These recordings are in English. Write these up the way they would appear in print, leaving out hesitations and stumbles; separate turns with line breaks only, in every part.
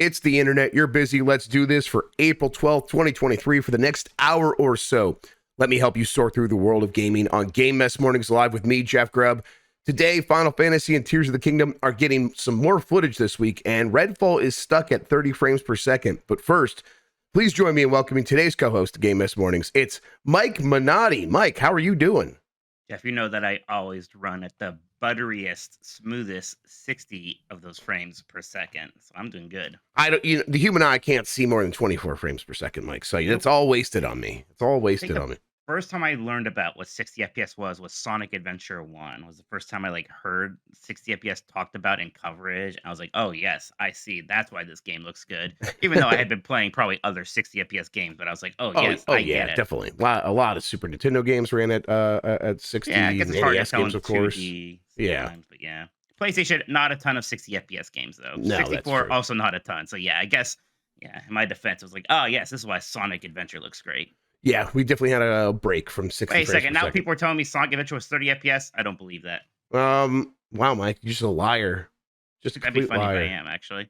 It's the internet. You're busy. Let's do this for April 12th, 2023 for the next hour or so. Let me help you sort through the world of gaming on Game Mess Mornings Live with me, Jeff Grubb. Today, Final Fantasy and Tears of the Kingdom are getting some more footage this week, and Redfall is stuck at 30 frames per second. But first, please join me in welcoming today's co-host of Game Mess Mornings. It's Mike Minotti. Mike, how are you doing?
Jeff, you know that I always run at the butteriest, smoothest 60 of those frames per second. So I'm doing good.
The human eye can't see more than 24 frames per second, Mike. So it's all wasted on me. It's all wasted on me.
First time I learned about what 60 FPS was Sonic Adventure 1. Was the first time I heard 60 FPS talked about in coverage. I was like, oh yes, I see. That's why this game looks good. Even though I had been playing probably other 60 FPS games, but I was like, I get it.
Definitely. A lot of Super Nintendo games ran at 60.
Yeah, I guess it's hard to tell
games, of course.
Yeah, but yeah. PlayStation, not a ton of 60 FPS games though.
No,
64 also not a ton. So yeah, I guess in my defense, it was like, oh yes, this is why Sonic Adventure looks great.
Yeah, we definitely had a break from 60
Wait a second. Now
second.
people are telling me Sonic Adventure was 30 FPS. I don't believe that.
Wow, Mike, you're just a liar. Just a complete liar.
That'd be funny if I am, actually.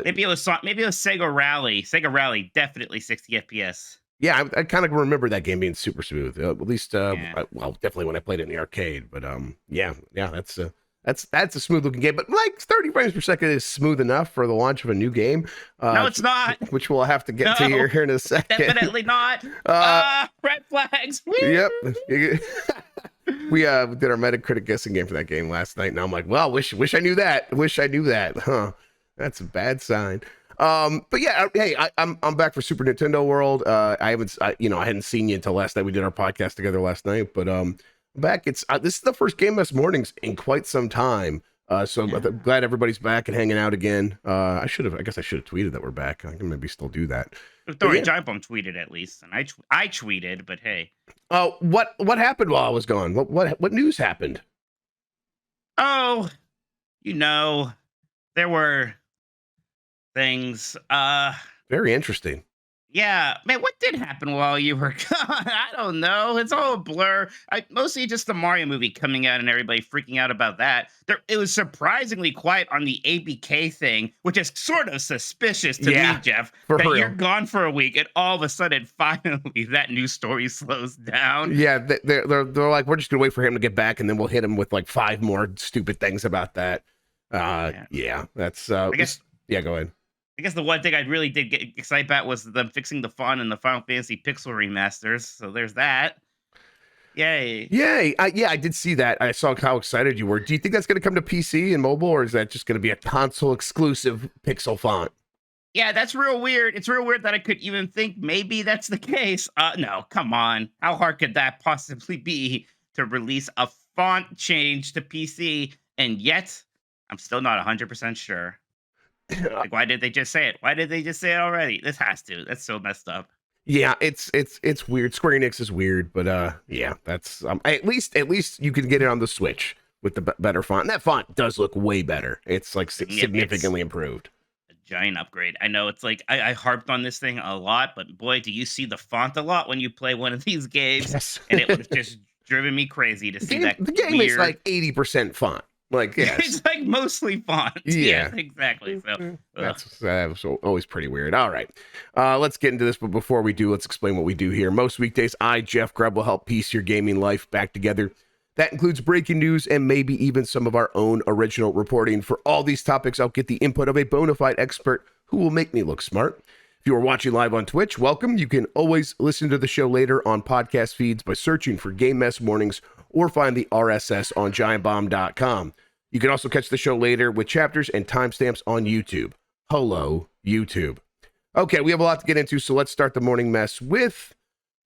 Maybe it was Sega Rally. Sega Rally, definitely 60 FPS.
Yeah, I kind of remember that game being super smooth. At least, definitely when I played it in the arcade. But that's a smooth looking game. But like 30 frames per second is smooth enough for the launch of a new game.
No, it's not.
Which we'll have to get to here in a second.
Definitely not. Red flags. Woo!
Yep. We did our Metacritic guessing game for that game last night, and I'm like, well, wish I knew that. Wish I knew that. Huh? That's a bad sign. But yeah, hey, I'm back for Super Nintendo World. I hadn't seen you until last night. We did our podcast together last night, but back. It's this is the first Game Mess Mornings in quite some time. So I'm glad everybody's back and hanging out again. I guess I should have tweeted that we're back. I can maybe still do that.
Giantbomb tweeted at least, and I tweeted, but hey.
Oh, what happened while I was gone? What news happened?
Oh, there were things.
Very interesting.
Yeah, man, what did happen while you were gone? I don't know. It's all a blur. Mostly just the Mario movie coming out and everybody freaking out about that. It was surprisingly quiet on the ABK thing, which is sort of suspicious to me, Jeff. That you're gone for a week and all of a sudden, finally, that news story slows down.
Yeah, they're like, we're just going to wait for him to get back and then we'll hit him with like 5 more stupid things about that. That's... go ahead.
I guess the one thing I really did get excited about was them fixing the font in the Final Fantasy Pixel remasters. So there's that. Yay.
Yay. I did see that. I saw how excited you were. Do you think that's going to come to PC and mobile, or is that just going to be a console exclusive pixel font?
Yeah, that's real weird. It's real weird that I could even think maybe that's the case. No, come on. How hard could that possibly be to release a font change to PC? And yet, I'm still not 100% sure. Like, why did they just say it? Why did they just say it already? This has to. That's so messed up.
Yeah, it's weird. Square Enix is weird, but that's at least you can get it on the Switch with the better font. And that font does look way better. It's like significantly improved.
A giant upgrade. I know it's like I harped on this thing a lot, but boy, do you see the font a lot when you play one of these games?
Yes.
And it was just driven me crazy to see that.
The game is like 80% font. Like, yes.
It's like mostly font.
Yeah,
exactly. So
that was always pretty weird. All right, let's get into this. But before we do, let's explain what we do here. Most weekdays, I, Jeff Grubb, will help piece your gaming life back together. That includes breaking news and maybe even some of our own original reporting. For all these topics, I'll get the input of a bona fide expert who will make me look smart. If you are watching live on Twitch, welcome. You can always listen to the show later on podcast feeds by searching for Game Mess Mornings or find the RSS on giantbomb.com. You can also catch the show later with chapters and timestamps on YouTube. Hello, YouTube. Okay, we have a lot to get into, so let's start the morning mess with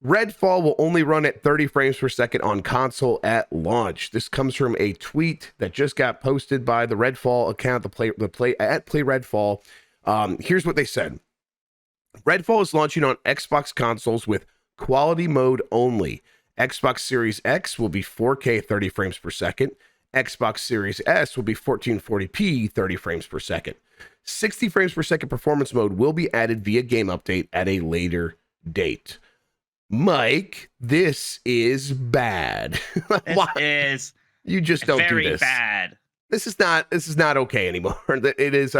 Redfall will only run at 30 frames per second on console at launch. This comes from a tweet that just got posted by the Redfall account, the play Redfall. Here's what they said. Redfall is launching on Xbox consoles with quality mode only. Xbox Series X will be 4K 30 frames per second. Xbox Series S will be 1440p 30 frames per second. 60 frames per second performance mode will be added via game update at a later date. Mike, this is bad.
This is
you just don't do this.
Very bad.
This is not okay anymore. It is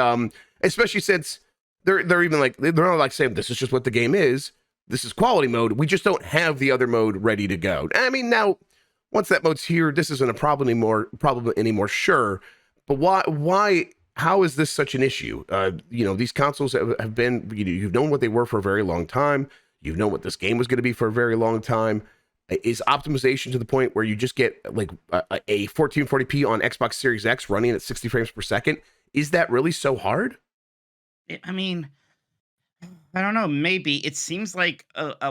especially since they're even like they're not like saying this is just what the game is. This is quality mode. We just don't have the other mode ready to go. I mean, now once that mode's here, this isn't a problem anymore. Sure, but why? How is this such an issue? These consoles have been, you've known what they were for a very long time. You've known what this game was going to be for a very long time. Is optimization to the point where you just get like a 1440p on Xbox Series X running at 60 frames per second? Is that really so hard?
I mean, I don't know. Maybe it seems like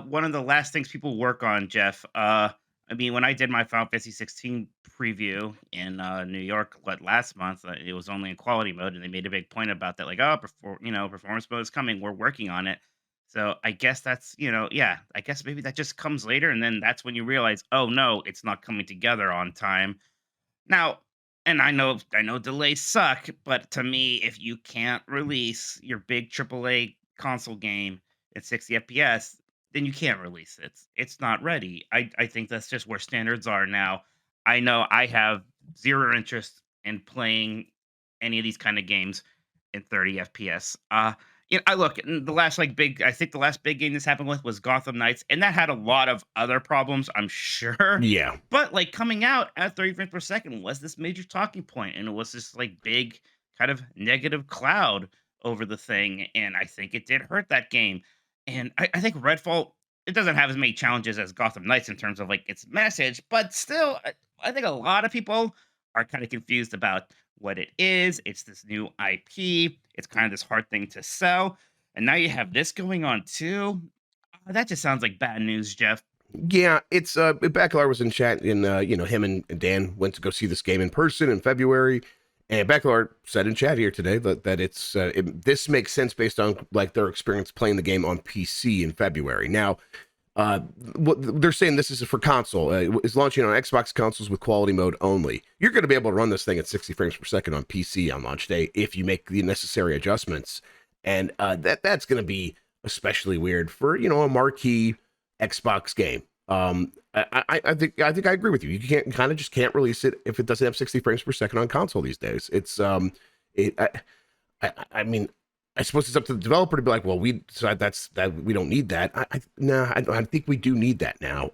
one of the last things people work on, Jeff. I mean, when I did my Final Fantasy 16 preview in New York last month, it was only in quality mode, and they made a big point about that. Like, oh, performance mode is coming. We're working on it. So I guess that's yeah. I guess maybe that just comes later, and then that's when you realize, oh no, it's not coming together on time. Now, and I know delays suck, but to me, if you can't release your big AAA console game at 60 FPS, then you can't release it. It's not ready. I think that's just where standards are now. I know I have zero interest in playing any of these kind of games in 30 FPS. I look the last I think the last big game this happened with was Gotham Knights, and that had a lot of other problems, I'm sure.
Yeah.
But like coming out at 30 frames per second was this major talking point, and it was this like big kind of negative cloud over the thing, and I think it did hurt that game. And I think Redfall it doesn't have as many challenges as Gotham Knights in terms of like its message, but still, I think a lot of people are kind of confused about what it is. It's this new IP. It's kind of this hard thing to sell, and now you have this going on too. That just sounds like bad news, Jeff.
Yeah, it's Bacalar was in chat, and him and Dan went to go see this game in person in February, and Bacalar said in chat here today that this makes sense based on like their experience playing the game on PC in February. Now, what they're saying, this is for console, is launching on Xbox consoles with quality mode only. You're going to be able to run this thing at 60 frames per second on PC on launch day if you make the necessary adjustments, and that's going to be especially weird for a marquee Xbox game. I think I agree with you. You can't release it if it doesn't have 60 frames per second on console these days. It's I mean, I suppose it's up to the developer to be like, well, we decide that we don't need that. I think we do need that now.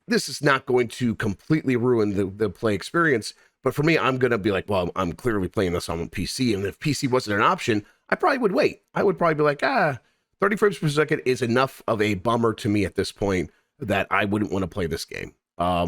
This is not going to completely ruin the play experience, but for me, I'm gonna be like, well, I'm clearly playing this on PC, and if PC wasn't an option, I probably would wait. I would probably be like, 30 frames per second is enough of a bummer to me at this point that I wouldn't want to play this game. I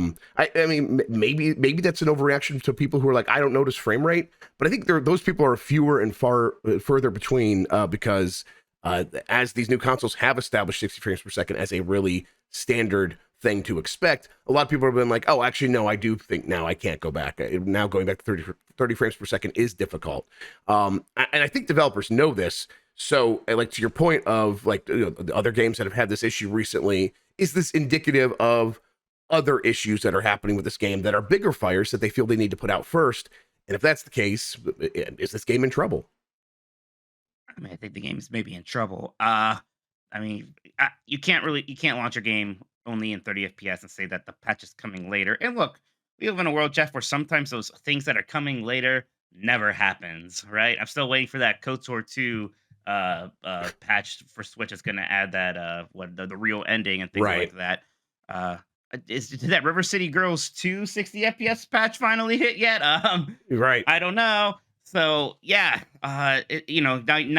mean, maybe that's an overreaction to people who are like, I don't notice frame rate, but I think those people are fewer and further between because as these new consoles have established 60 frames per second as a really standard thing to expect, a lot of people have been like, oh, actually, no, I do think now I can't go back. Now going back to 30 frames per second is difficult. And I think developers know this. So, like, to your point of like the other games that have had this issue recently, is this indicative of other issues that are happening with this game that are bigger fires that they feel they need to put out first? And if that's the case, is this game in trouble?
I mean, I think the game's maybe in trouble. I mean, you can't launch a game only in 30 FPS and say that the patch is coming later. And look, we live in a world, Jeff, where sometimes those things that are coming later never happens, right? I'm still waiting for that KOTOR 2 patch for Switch. It's going to add that the real ending and things
Right.
like that. Did that River City Girls 2 60 FPS patch finally hit yet?
Right.
I don't know. So yeah, now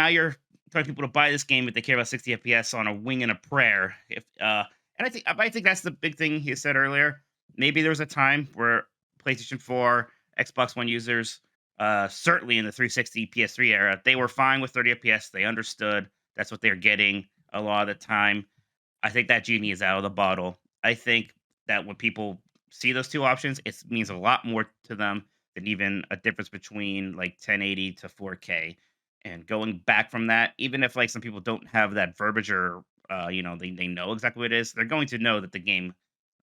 you're telling people to buy this game if they care about 60 FPS on a wing and a prayer. And I think that's the big thing he said earlier. Maybe there was a time where PlayStation 4, Xbox One users, certainly in the 360 PS3 era, they were fine with 30 FPS. They understood that's what they're getting a lot of the time. I think that genie is out of the bottle. I think that when people see those two options, it means a lot more to them than even a difference between like 1080 to 4K. And going back from that, even if like some people don't have that verbiage or they know exactly what it is, they're going to know that the game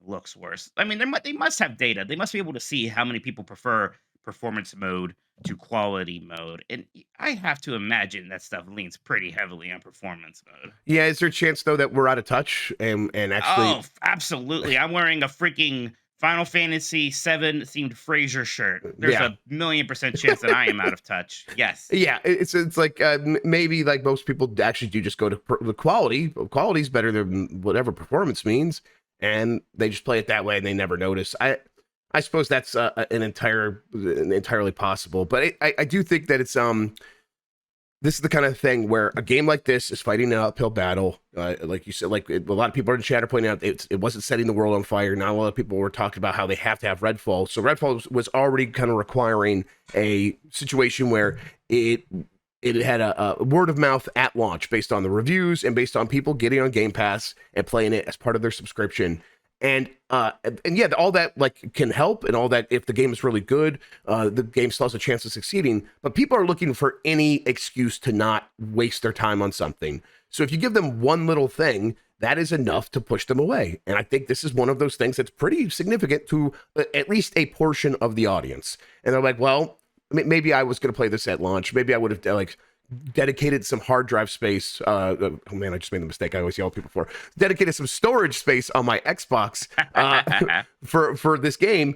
looks worse. I mean, they must have data. They must be able to see how many people prefer performance mode to quality mode. And I have to imagine that stuff leans pretty heavily on performance mode.
Yeah, is there a chance though that we're out of touch and actually?
Oh, absolutely. I'm wearing a freaking Final Fantasy 7 themed Frasier shirt. There's
Yeah.
a 1,000,000% chance that I am out of touch. Yes.
Yeah, it's like maybe like most people actually do just go to the quality. Quality's better than whatever performance means, and they just play it that way and they never notice. I suppose that's entirely possible, but I do think that it's this is the kind of thing where a game like this is fighting an uphill battle. Like you said, like a lot of people in the chat are pointing out, it wasn't setting the world on fire. Not a lot of people were talking about how they have to have Redfall. So Redfall was already kind of requiring a situation where it had a word of mouth at launch based on the reviews and based on people getting on Game Pass and playing it as part of their subscription. And yeah, all that like can help, and all that if the game is really good, the game still has a chance of succeeding. But people are looking for any excuse to not waste their time on something. So if you give them one little thing, that is enough to push them away. And I think this is one of those things that's pretty significant to at least a portion of the audience. And they're like, well, maybe I was going to play this at launch. Maybe I would have like dedicated some hard drive space. Oh man, I just made the mistake I always yell at people for. Dedicated some storage space on my Xbox for this game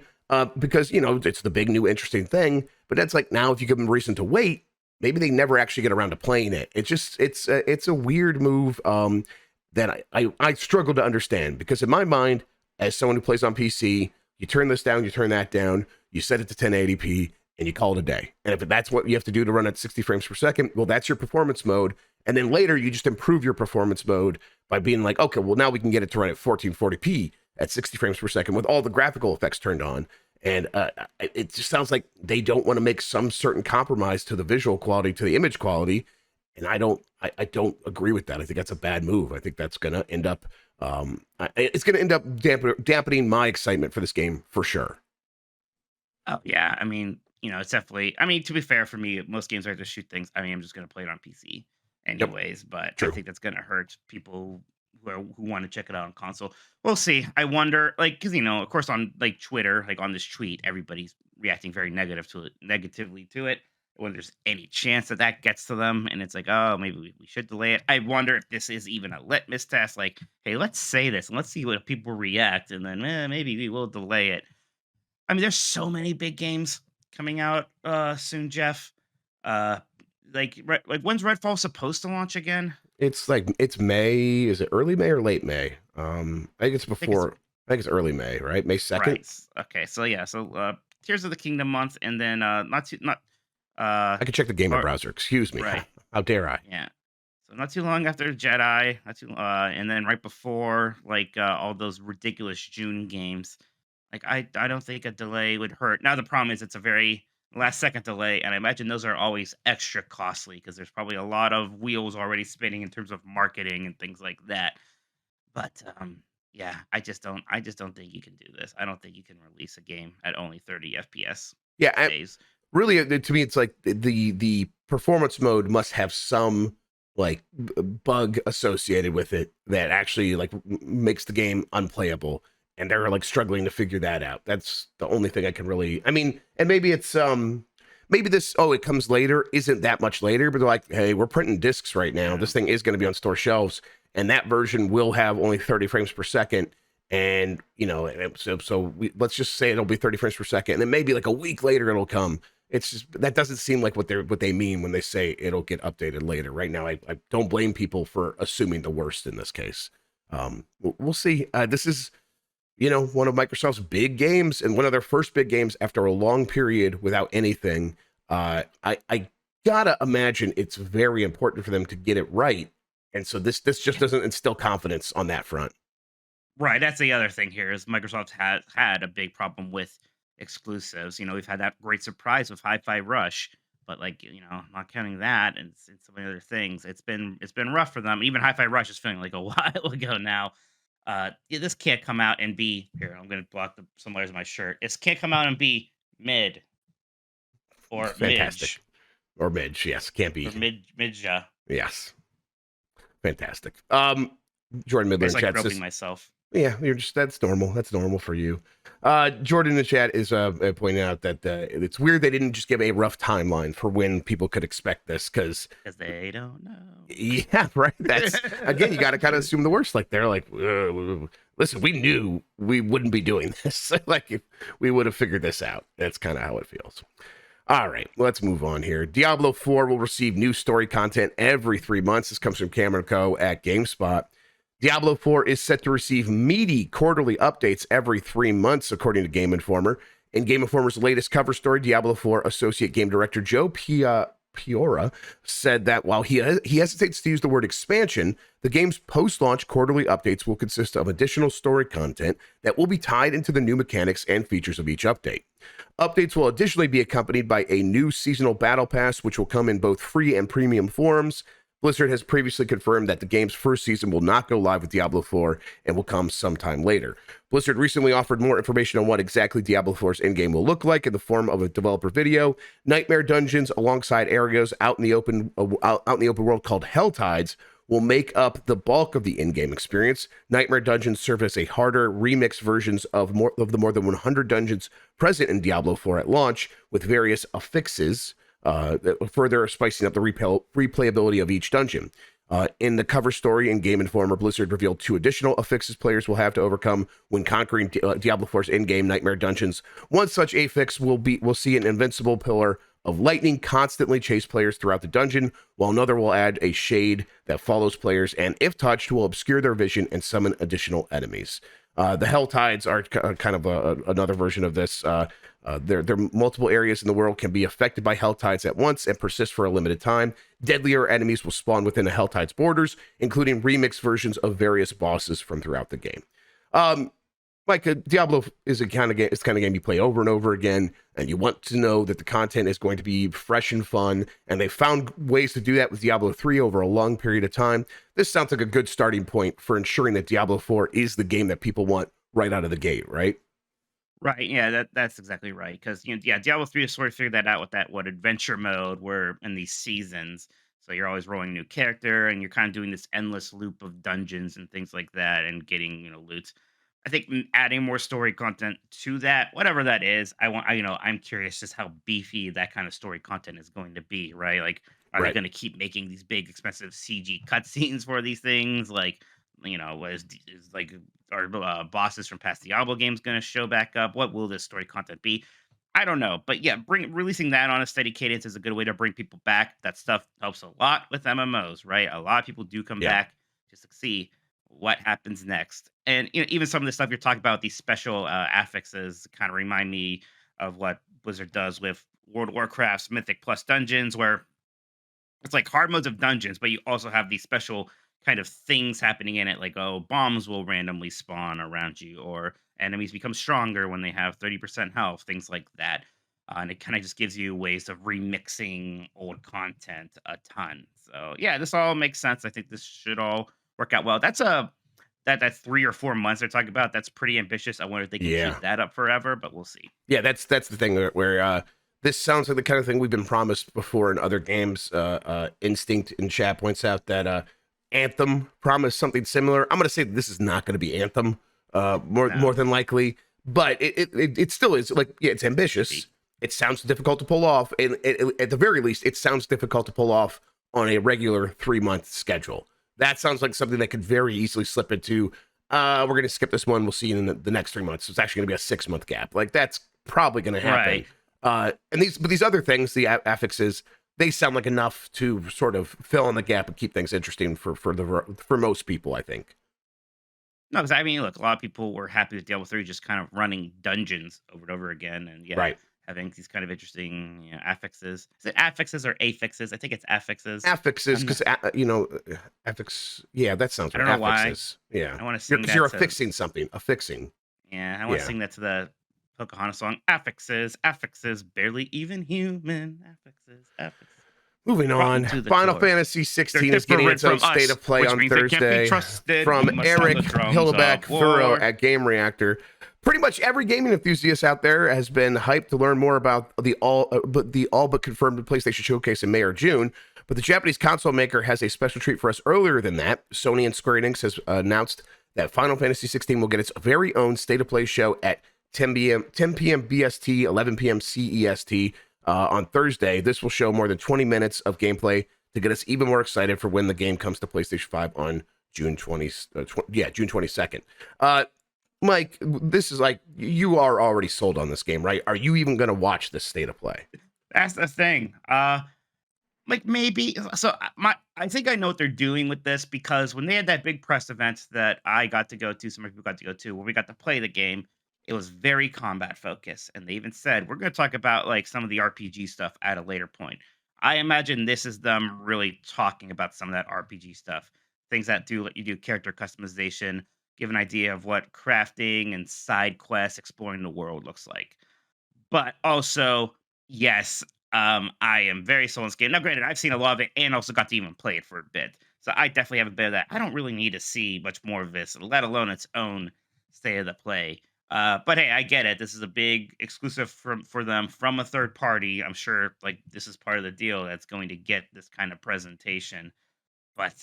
because you know it's the big new interesting thing. But that's like now if you give them a reason to wait, maybe they never actually get around to playing it. It's a weird move that I struggle to understand because in my mind, as someone who plays on PC, you turn this down, you turn that down, you set it to 1080p. And you call it a day. And if that's what you have to do to run at 60 frames per second, well, that's your performance mode. And then later you just improve your performance mode by being like, okay, well, now we can get it to run at 1440p at 60 frames per second with all the graphical effects turned on. And it just sounds like they don't want to make some certain compromise to the visual quality, to the image quality. And I don't agree with that. I think that's a bad move. I think that's going to end up, it's going to end up dampening my excitement for this game for sure.
Oh yeah, I mean, you know, it's definitely. I mean, to be fair, for me, most games are to shoot things. I mean, I'm just going to play it on PC anyways. But
True.
I think that's going to hurt people who want to check it out on console. We'll see. I wonder, like, because you know, of course, on like Twitter, like on this tweet, everybody's reacting very negatively to it. I wonder if there's any chance that that gets to them, and it's like, oh, maybe we should delay it. I wonder if this is even a litmus test. Like, hey, let's say this and let's see what people react, and then maybe we will delay it. I mean, there's so many big games coming out soon, Jeff. Uh like when's Redfall supposed to launch again?
It's like it's May. Is it early May or late May? I think it's before. I think it's early May, right? May 2nd.
Right. Okay. So yeah. So Tears of the Kingdom month, and then not
I can check the gamer browser. Excuse me.
Right.
How dare I?
Yeah. So not too long after Jedi, not too and then right before like all those ridiculous June games. Like I don't think a delay would hurt. Now the problem is it's a very last second delay, and I imagine those are always extra costly because there's probably a lot of wheels already spinning in terms of marketing and things like that. But yeah, I just don't think you can do this. I don't think you can release a game at only 30 FPS
Yeah,
days.
really, to me, it's like the performance mode must have some like bug associated with it that actually like makes the game unplayable. And they're like struggling to figure that out. That's the only thing I can really. I mean, and maybe it's maybe this it comes later isn't that much later, but they're like, hey, we're printing discs right now.
Yeah.
This thing is going to be on store shelves, and that version will have only 30 frames per second. And you know, let's just say it'll be 30 frames per second, and then maybe like a week later it'll come. It's just that doesn't seem like what they mean when they say it'll get updated later. Right now, I don't blame people for assuming the worst in this case. We'll see. This is, you know, one of Microsoft's big games and one of their first big games after a long period without anything. I gotta imagine it's very important for them to get it right. And so this just doesn't instill confidence on that front.
Right. That's the other thing here is Microsoft has had a big problem with exclusives. You know, we've had that great surprise with Hi-Fi Rush, but like, you know, not counting that and so many other things, it's been rough for them. Even Hi-Fi Rush is feeling like a while ago now. Yeah, this can't come out and be here. I'm gonna block some layers of my shirt. This can't come out and be mid or
Fantastic. Or midge, yes. Can't be.
Or midja.
Yes. Fantastic. Jordan Midler
It's
in
like
chat
groping
says,
myself.
Yeah, that's normal. That's normal for you. Jordan in the chat is pointing out that it's weird they didn't just give a rough timeline for when people could expect this, because
they don't know.
Yeah, right. That's again, you got to kind of assume the worst. Like they're like, listen, we knew we wouldn't be doing this. Like if we would have figured this out. That's kind of how it feels. All right, let's move on here. Diablo 4 will receive new story content every 3 months. This comes from Cameron Co. at GameSpot. Diablo 4 is set to receive meaty quarterly updates every 3 months, according to Game Informer. In Game Informer's latest cover story, Diablo 4 Associate Game Director Joe Piora said that while he hesitates to use the word expansion, the game's post-launch quarterly updates will consist of additional story content that will be tied into the new mechanics and features of each update. Updates will additionally be accompanied by a new seasonal battle pass, which will come in both free and premium forms. Blizzard has previously confirmed that the game's first season will not go live with Diablo 4 and will come sometime later. Blizzard recently offered more information on what exactly Diablo 4's endgame will look like in the form of a developer video. Nightmare dungeons alongside areas out in the open world called Hell Tides will make up the bulk of the in-game experience. Nightmare dungeons serve as a harder, remixed versions of the more than 100 dungeons present in Diablo 4 at launch, with various affixes, further spicing up the replayability of each dungeon. In the cover story in Game Informer, Blizzard revealed 2 additional affixes players will have to overcome when conquering Diablo 4's in-game Nightmare dungeons. One such affix will see an invincible pillar of lightning constantly chase players throughout the dungeon, while another will add a shade that follows players and, if touched, will obscure their vision and summon additional enemies. The Hell Tides are kind of another version of this. There are multiple areas in the world can be affected by Hell Tides at once and persist for a limited time. Deadlier enemies will spawn within the Hell Tides borders, including remixed versions of various bosses from throughout the game. Like Diablo is a kind of game. It's the kind of game you play over and over again, and you want to know that the content is going to be fresh and fun. And they found ways to do that with Diablo 3 over a long period of time. This sounds like a good starting point for ensuring that Diablo 4 is the game that people want right out of the gate, right?
Right. Yeah, that's exactly right. Because Diablo 3 has sort of figured that out with that adventure mode where in these seasons. So you're always rolling a new character and you're kind of doing this endless loop of dungeons and things like that and getting, loot. I think adding more story content to that, whatever that is, I'm curious just how beefy that kind of story content is going to be, right? Like, are they
Right.
going to keep making these big, expensive CG cutscenes for these things? Like, is like our bosses from past Diablo games going to show back up? What will this story content be? I don't know, but yeah, releasing that on a steady cadence is a good way to bring people back. That stuff helps a lot with MMOs, right? A lot of people do come
Yeah.
back just to see what happens next. And even some of the stuff you're talking about, these special affixes, kind of remind me of what Blizzard does with World of Warcraft's Mythic Plus dungeons, where it's like hard modes of dungeons, but you also have these special kind of things happening in it, like bombs will randomly spawn around you, or enemies become stronger when they have 30% health, things like that. And it kind of just gives you ways of remixing old content a ton. So yeah, this all makes sense. I think this should all work out well. That 3 or 4 months they're talking about. That's pretty ambitious. I wonder if they can
Yeah.
keep that up forever, but we'll see.
Yeah, that's the thing where this sounds like the kind of thing we've been promised before in other games. Instinct in chat points out that Anthem promised something similar. I'm going to say this is not going to be Anthem, more than likely, but it still is like, yeah, it's ambitious. It sounds difficult to pull off, and at the very least, it sounds difficult to pull off on a regular 3-month schedule. That sounds like something that could very easily slip into. We're going to skip this one. We'll see you in the next 3 months. It's actually going to be a 6-month gap. Like that's probably going to happen.
Right.
And these other things, the affixes, they sound like enough to sort of fill in the gap and keep things interesting for most people, I think.
No, because I mean, look, a lot of people were happy with Diablo 3 just kind of running dungeons over and over again, and
Right.
having these kind of interesting affixes. Is it affixes or affixes? I think it's affixes.
Affixes, because affix. Yeah, that sounds
I
right.
don't know
affixes.
why.
Yeah,
I want to sing
because
that
you're
to
affixing something. Affixing.
yeah, I want to
Yeah.
sing that to the Pocahontas song. Affixes, affixes, barely even human. Affixes, affixes.
Moving
Brought
on,
me to the
Final
core.
Fantasy 16
They're
is getting its own
different from
state
us,
of play
which
on
means they can't be
Thursday
trusted.
from
We must sound
Eric
the drums
Hilleback
of
Thurrow
war.
at Game Reactor. Pretty much every gaming enthusiast out there has been hyped to learn more about the all but confirmed PlayStation Showcase in May or June. But the Japanese console maker has a special treat for us earlier than that. Sony and Square Enix has announced that Final Fantasy 16 will get its very own state of play show at 10 p.m. BST, 11 p.m. CEST on Thursday. This will show more than 20 minutes of gameplay to get us even more excited for when the game comes to PlayStation 5 on June 22nd. Mike, this is like, you are already sold on this game, right? Are you even going to watch this state of play?
That's the thing. Like maybe I think I know what they're doing with this because when they had that big press event that I got to go to, some people got to go to, where we got to play the game, it was very combat focused, and they even said we're going to talk about like some of the RPG stuff at a later point. I imagine this is them really talking about some of that RPG stuff, things that do let you do character customization, give an idea of what crafting and side quests, exploring the world looks like. But also, yes, I am very sold on this game. Now, granted, I've seen a lot of it and also got to even play it for a bit. So I definitely have a bit of that. I don't really need to see much more of this, let alone its own state of the play. But hey, I get it. This is a big exclusive for them from a third party. I'm sure like this is part of the deal that's going to get this kind of presentation. But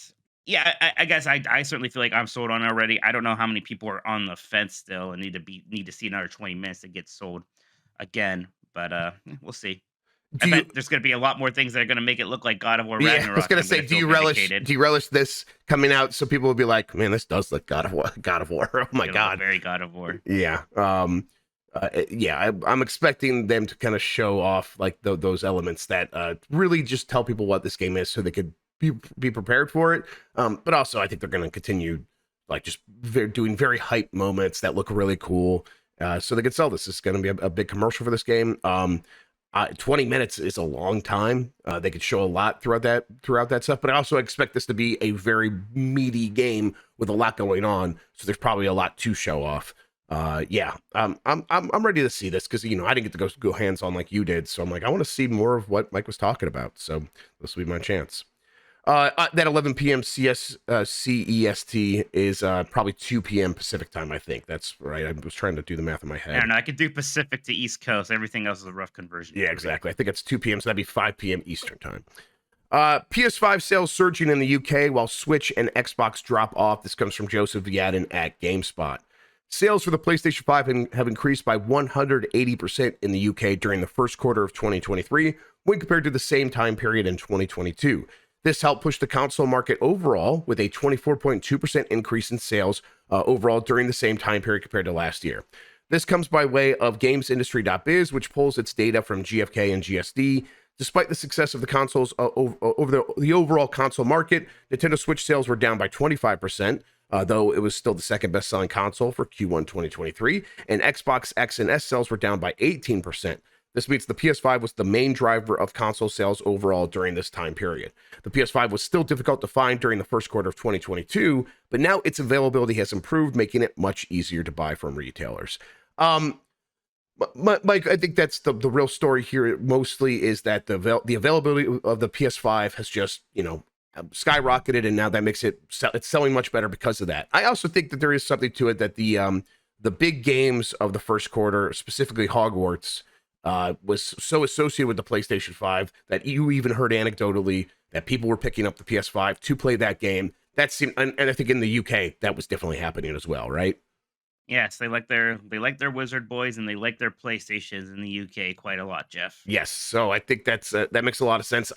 yeah, I guess I certainly feel like I'm sold on it already. I don't know how many people are on the fence still and need to see another 20 minutes to get sold again. But we'll see. I
Do you
bet there's gonna be a lot more things that are gonna make it look like God of War
Yeah, I was
Ragnarok,
gonna
and I'm
say,
gonna feel vindicated.
do you relish this coming out so people will be like, man, this does look God of War, God of War. Oh my
It'll look
God.
very God of War.
Yeah. I'm expecting them to kind of show off like those elements that really just tell people what this game is so they could be prepared for it. But also I think they're going to continue like just doing very hype moments that look really cool. So they could sell this. It's going to be a big commercial for this game. 20 minutes is a long time. They could show a lot throughout that stuff, but I also expect this to be a very meaty game with a lot going on. So there's probably a lot to show off. I'm ready to see this because I didn't get to go hands on like you did, so I'm like I want to see more of what Mike was talking about. So this will be my chance. That 11 p.m. CEST is probably 2 p.m. Pacific time. I think that's right. I was trying to do the math in my
I
head.
don't know. I could do Pacific to East Coast. Everything else is a rough conversion.
Yeah,
for me.
exactly. I think it's 2 p.m. So that'd be 5 p.m. Eastern time. PS5 sales surging in the UK while Switch and Xbox drop off. This comes from Joseph Yadin at GameSpot. Sales for the PlayStation 5 have increased by 180% in the UK during the first quarter of 2023 when compared to the same time period in 2022. This helped push the console market overall with a 24.2% increase in sales overall during the same time period compared to last year. This comes by way of GamesIndustry.biz, which pulls its data from GfK and GSD. Despite the success of the consoles over the overall console market, Nintendo Switch sales were down by 25%, though it was still the second best-selling console for Q1 2023, and Xbox X and S sales were down by 18%. This means the PS5 was the main driver of console sales overall during this time period. The PS5 was still difficult to find during the first quarter of 2022, but now its availability has improved, making it much easier to buy from retailers. Mike, I think that's the real story here. Mostly is that the availability of the PS5 has just skyrocketed, and now that makes it's selling much better because of that. I also think that there is something to it that the big games of the first quarter, specifically Hogwarts, was so associated with the PlayStation 5 that you even heard anecdotally that people were picking up the PS5 to play that game. That seemed, and I think in the UK that was definitely happening as well, right?
Yes, they like their Wizard Boys and they like their PlayStations in the UK quite a lot, Jeff.
Yes, so I think that makes a lot of sense.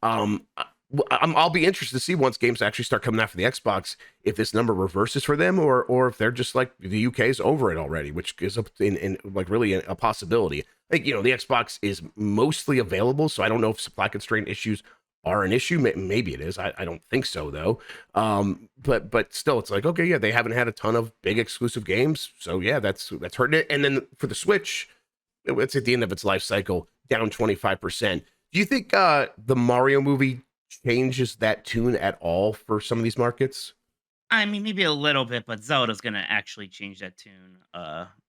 I'll be interested to see once games actually start coming out for the Xbox if this number reverses for them or if they're just like the UK's over it already, which is in like really a possibility. I think the Xbox is mostly available, so I don't know if supply constraint issues are an issue. Maybe it is. I don't think so though. But still, it's like okay, yeah, they haven't had a ton of big exclusive games, so yeah, that's hurting it. And then for the Switch, it's at the end of its life cycle, down 25%. Do you think the Mario movie changes that tune at all for some of these markets?
I mean, maybe a little bit, but Zelda's gonna actually change that tune.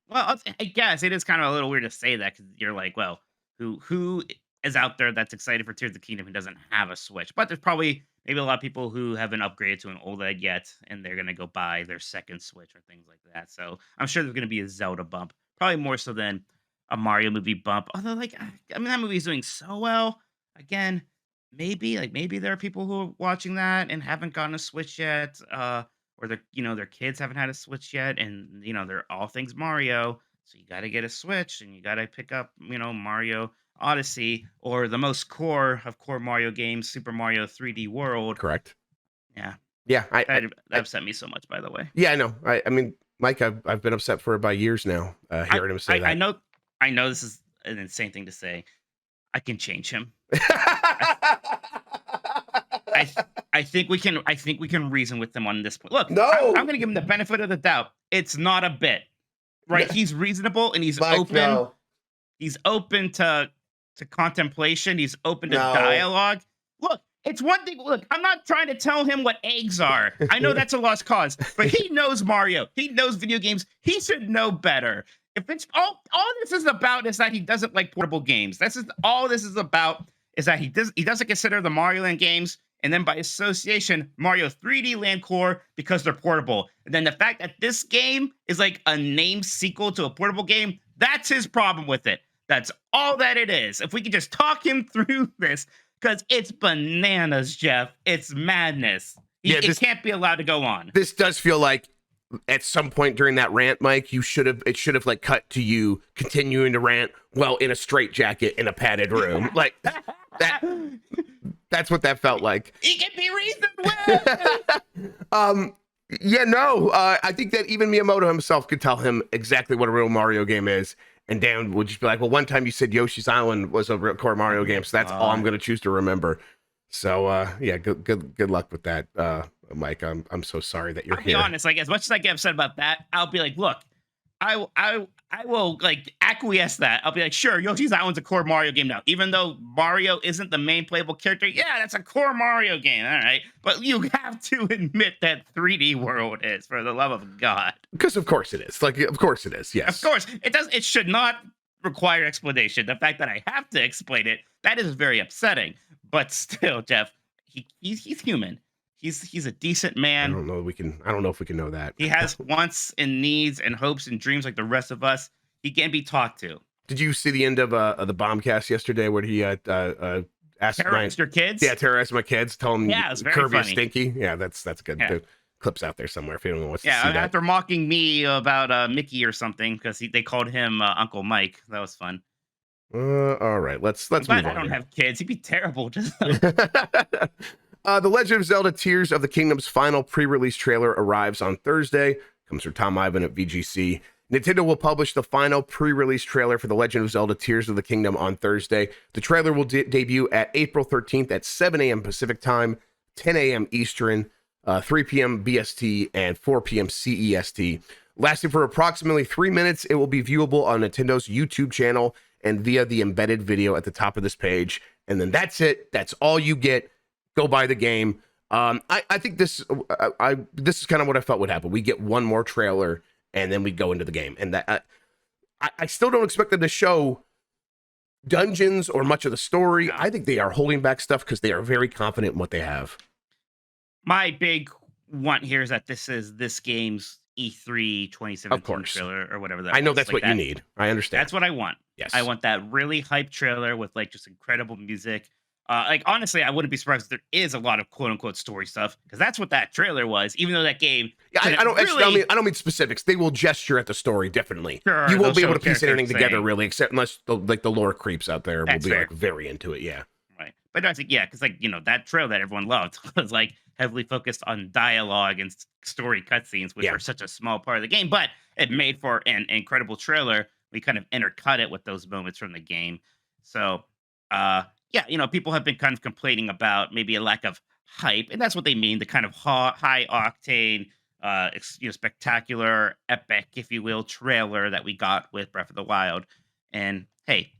Well, I guess it is kind of a little weird to say that because you're like, well, who is out there that's excited for Tears of the Kingdom who doesn't have a Switch? But there's probably maybe a lot of people who haven't upgraded to an OLED yet, and they're gonna go buy their second Switch or things like that. So I'm sure there's gonna be a Zelda bump, probably more so than a Mario movie bump. Although, like, I mean, that movie's doing so well. Again, maybe there are people who are watching that and haven't gotten a Switch yet. or their kids haven't had a Switch yet, and they're all things Mario, so you got to get a Switch and you got to pick up Mario Odyssey, or the most core of core Mario games, Super Mario 3D World.
Correct.
Yeah,
Yeah,
that upset me so much, by the way.
yeah, I know. I mean, Mike, I've been upset for about years now, hearing him say that.
I know this is an insane thing to say. I can change him. I I think we can reason with him on this point. Look,
No!
I'm going to give him the benefit of the doubt. It's not a bit, right? He's reasonable and he's
Mike,
open.
no.
He's open to contemplation. He's open to
No.
dialogue. Look, it's one thing. Look, I'm not trying to tell him what eggs are. I know that's a lost cause, but he knows Mario. He knows video games. He should know better. If it's all this is about is that he doesn't like portable games. This is all this is about, is that he doesn't consider the Mario Land games, and then by association, Mario 3D Land Core, because they're portable. And then the fact that this game is like a named sequel to a portable game, that's his problem with it. That's all that it is. If we could just talk him through this, because it's bananas, Jeff. It's madness. It can't be allowed to go on.
This does feel like at some point during that rant, Mike, it should have like cut to you continuing to rant while in a straitjacket in a padded room. Like that's what that felt like.
He can be reasoned with.
Yeah, no. I think that even Miyamoto himself could tell him exactly what a real Mario game is. And Dan would just be like, well, one time you said Yoshi's Island was a real core Mario game, so that's all I'm going to choose to remember. So, yeah, good luck with that, Mike. I'm so sorry that you're here.
I'll be honest, like, as much as I get upset about that, I'll be like, look, I will like acquiesce that. I'll be like, sure, Yoshi's Island's a core Mario game now. Even though Mario isn't the main playable character, yeah, that's a core Mario game, all right. But you have to admit that 3D World is, for the love of God.
Because of course it is. Like, of course it is, yes.
Of course. It should not require explanation. The fact that I have to explain it, that is very upsetting. But still, Jeff, he's human. He's a decent man.
I don't know if we can know that.
He has wants and needs and hopes and dreams like the rest of us. He can be talked to.
Did you see the end of the bombcast yesterday where he asked
terrorize your kids?
Yeah, terrorize my kids. Tell them Kirby is stinky. Yeah, that's good. Yeah. The clips out there somewhere if anyone wants to see that.
After mocking me about Mickey or something because they called him Uncle Mike. That was fun.
All right, let's move on.
I don't have kids. He'd be terrible. Just
The Legend of Zelda Tears of the Kingdom's final pre-release trailer arrives on Thursday. Comes from Tom Ivan at VGC. Nintendo will publish the final pre-release trailer for The Legend of Zelda Tears of the Kingdom on Thursday. The trailer will debut at April 13th at 7 a.m. Pacific Time, 10 a.m. Eastern, 3 p.m. BST, and 4 p.m. CEST. Lasting for approximately 3 minutes, it will be viewable on Nintendo's YouTube channel and via the embedded video at the top of this page. And then that's it. That's all you get. Go buy the game. I think this is kind of what I felt would happen. We get one more trailer and then we go into the game. And that I still don't expect them to show dungeons or much of the story. I think they are holding back stuff because they are very confident in what they have.
My big want here is that this is this game's E3 2017 trailer or whatever that
I know
was.
that's like what you need. I understand.
That's what I want.
Yes.
I want that really hype trailer with like just incredible music. Like, honestly, I wouldn't be surprised if there is a lot of quote unquote story stuff, because that's what that trailer was, even though that game.
Yeah, I don't mean specifics. They will gesture at the story, definitely.
Sure,
you won't be able to piece anything together, really, except unless the lore creeps out there will be like very into it. Yeah.
Right. But I think, because like, that trailer that everyone loved was like heavily focused on dialogue and story cutscenes, which are such a small part of the game, but it made for an incredible trailer. We kind of intercut it with those moments from the game. So, people have been kind of complaining about maybe a lack of hype, and that's what they mean, the kind of high octane, spectacular, epic, if you will, trailer that we got with Breath of the Wild. And hey,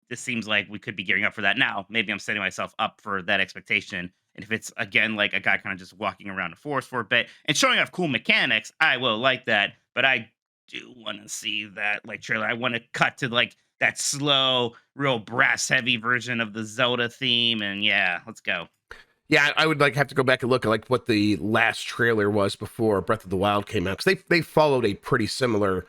this seems like we could be gearing up for that now. Maybe I'm setting myself up for that expectation. And if it's, again, like a guy kind of just walking around the forest for a bit and showing off cool mechanics, I will like that. But I do want to see that like trailer. I want to cut to like that slow, real brass heavy version of the Zelda theme. And let's go.
Yeah, I would have to go back and look at like what the last trailer was before Breath of the Wild came out, because they followed a pretty similar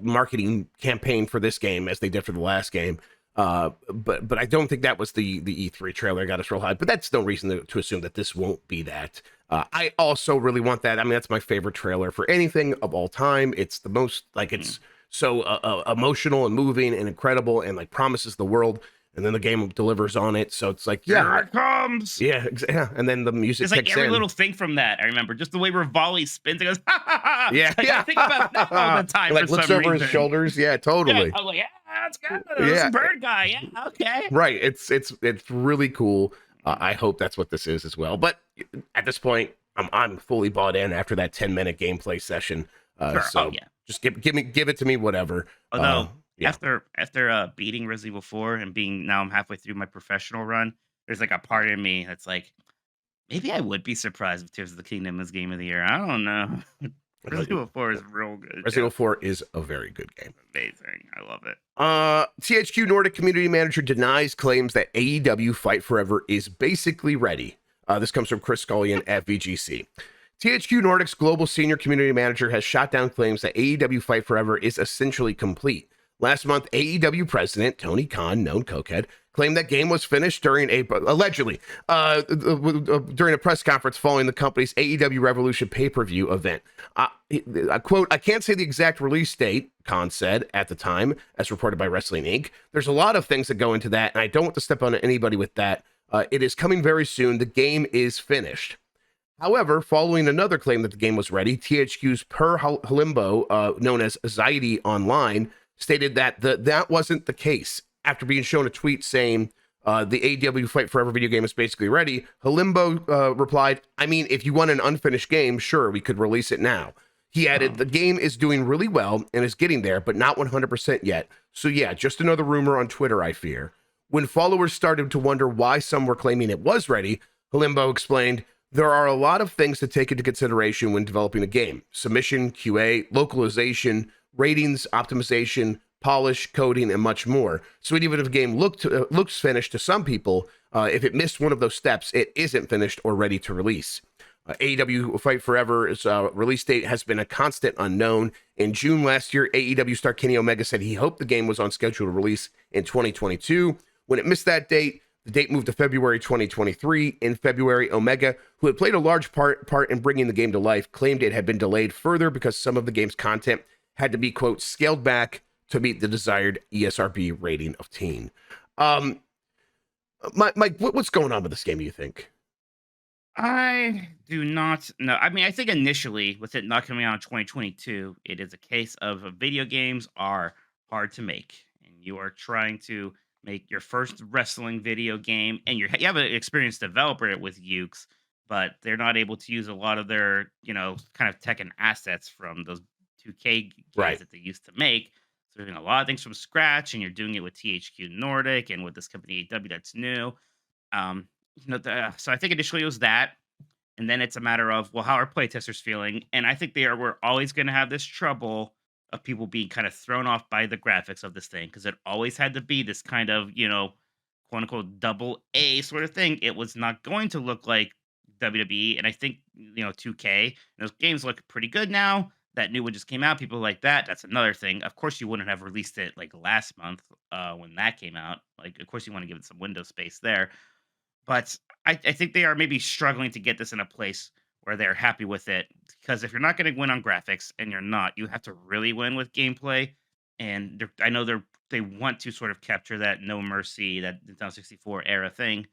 marketing campaign for this game as they did for the last game. But I don't think that was the E3 trailer got us real high. But that's no reason to assume that this won't be that. I also really want that. I mean, that's my favorite trailer for anything of all time. It's the most like it's so emotional and moving and incredible and like promises the world. And then the game delivers on it, so it's like, yeah,
here it comes.
Yeah, and then the music
It's like
kicks
every
in.
little thing from that. I remember just the way Rivali spins. It goes, ha ha ha.
Yeah,
like, I think about that all the time.
Like
for
looks
some
over
reason.
his shoulders. Yeah, totally.
Yeah, I'm like, yeah, let's go. This bird guy. Yeah, okay.
Right. It's really cool. I hope that's what this is as well. But at this point, I'm fully bought in after that 10-minute gameplay session.
Sure.
So just give it to me, whatever.
Although after beating Resident Evil 4 and now I'm halfway through my professional run, there's like a part of me that's like, maybe I would be surprised if Tears of the Kingdom is Game of the Year. I don't know. Resident Evil 4 is real good.
Resident Evil 4 is a very good game.
Amazing. I love it.
THQ Nordic community manager denies claims that AEW Fight Forever is basically ready. This comes from Chris Scullion at VGC. THQ Nordic's global senior community manager has shot down claims that AEW Fight Forever is essentially complete. Last month, AEW president Tony Khan, known cokehead, claimed that game was finished during during a press conference following the company's AEW Revolution pay-per-view event. Quote, I can't say the exact release date, Khan said at the time, as reported by Wrestling Inc. There's a lot of things that go into that, and I don't want to step on anybody with that. It is coming very soon. The game is finished. However, following another claim that the game was ready, THQ's Per Halimbo, known as Zaidi Online, stated that that wasn't the case. After being shown a tweet saying the AEW Fight Forever video game is basically ready, Halimbo replied, I mean, if you want an unfinished game, sure, we could release it now. He added, the game is doing really well and is getting there, but not 100% yet. So yeah, just another rumor on Twitter, I fear. When followers started to wonder why some were claiming it was ready, Halimbo explained, there are a lot of things to take into consideration when developing a game. Submission, QA, localization, ratings, optimization, polish, coding, and much more. So even if a game looks finished to some people, if it missed one of those steps, it isn't finished or ready to release. AEW Fight Forever's release date has been a constant unknown. In June last year, AEW star Kenny Omega said he hoped the game was on schedule to release in 2022. When it missed that date, the date moved to February 2023. In February, Omega, who had played a large part in bringing the game to life, claimed it had been delayed further because some of the game's content had to be, quote, scaled back to meet the desired ESRB rating of teen. Mike, what's going on with this game, do you think?
I do not know. I mean, I think initially, with it not coming out in 2022, it is a case of video games are hard to make. And you are trying to make your first wrestling video game, and you have an experienced developer with Ukes, but they're not able to use a lot of their, kind of tech and assets from those 2K games that they used to make. So they're doing a lot of things from scratch, and you're doing it with THQ Nordic and with this company AEW that's new. So I think initially it was that, and then it's a matter of, well, how are playtesters feeling? And I think we're always going to have this trouble of people being kind of thrown off by the graphics of this thing, because it always had to be this kind of, quote unquote double A sort of thing. It was not going to look like WWE, and I think 2K, those games look pretty good now. That new one just came out. People like that. That's another thing. Of course, you wouldn't have released it like last month when that came out. Like, of course, you want to give it some window space there. But I think they are maybe struggling to get this in a place where they're happy with it. Because if you're not going to win on graphics, and you have to really win with gameplay. And I know they want to sort of capture that No Mercy, that Nintendo 64 era thing.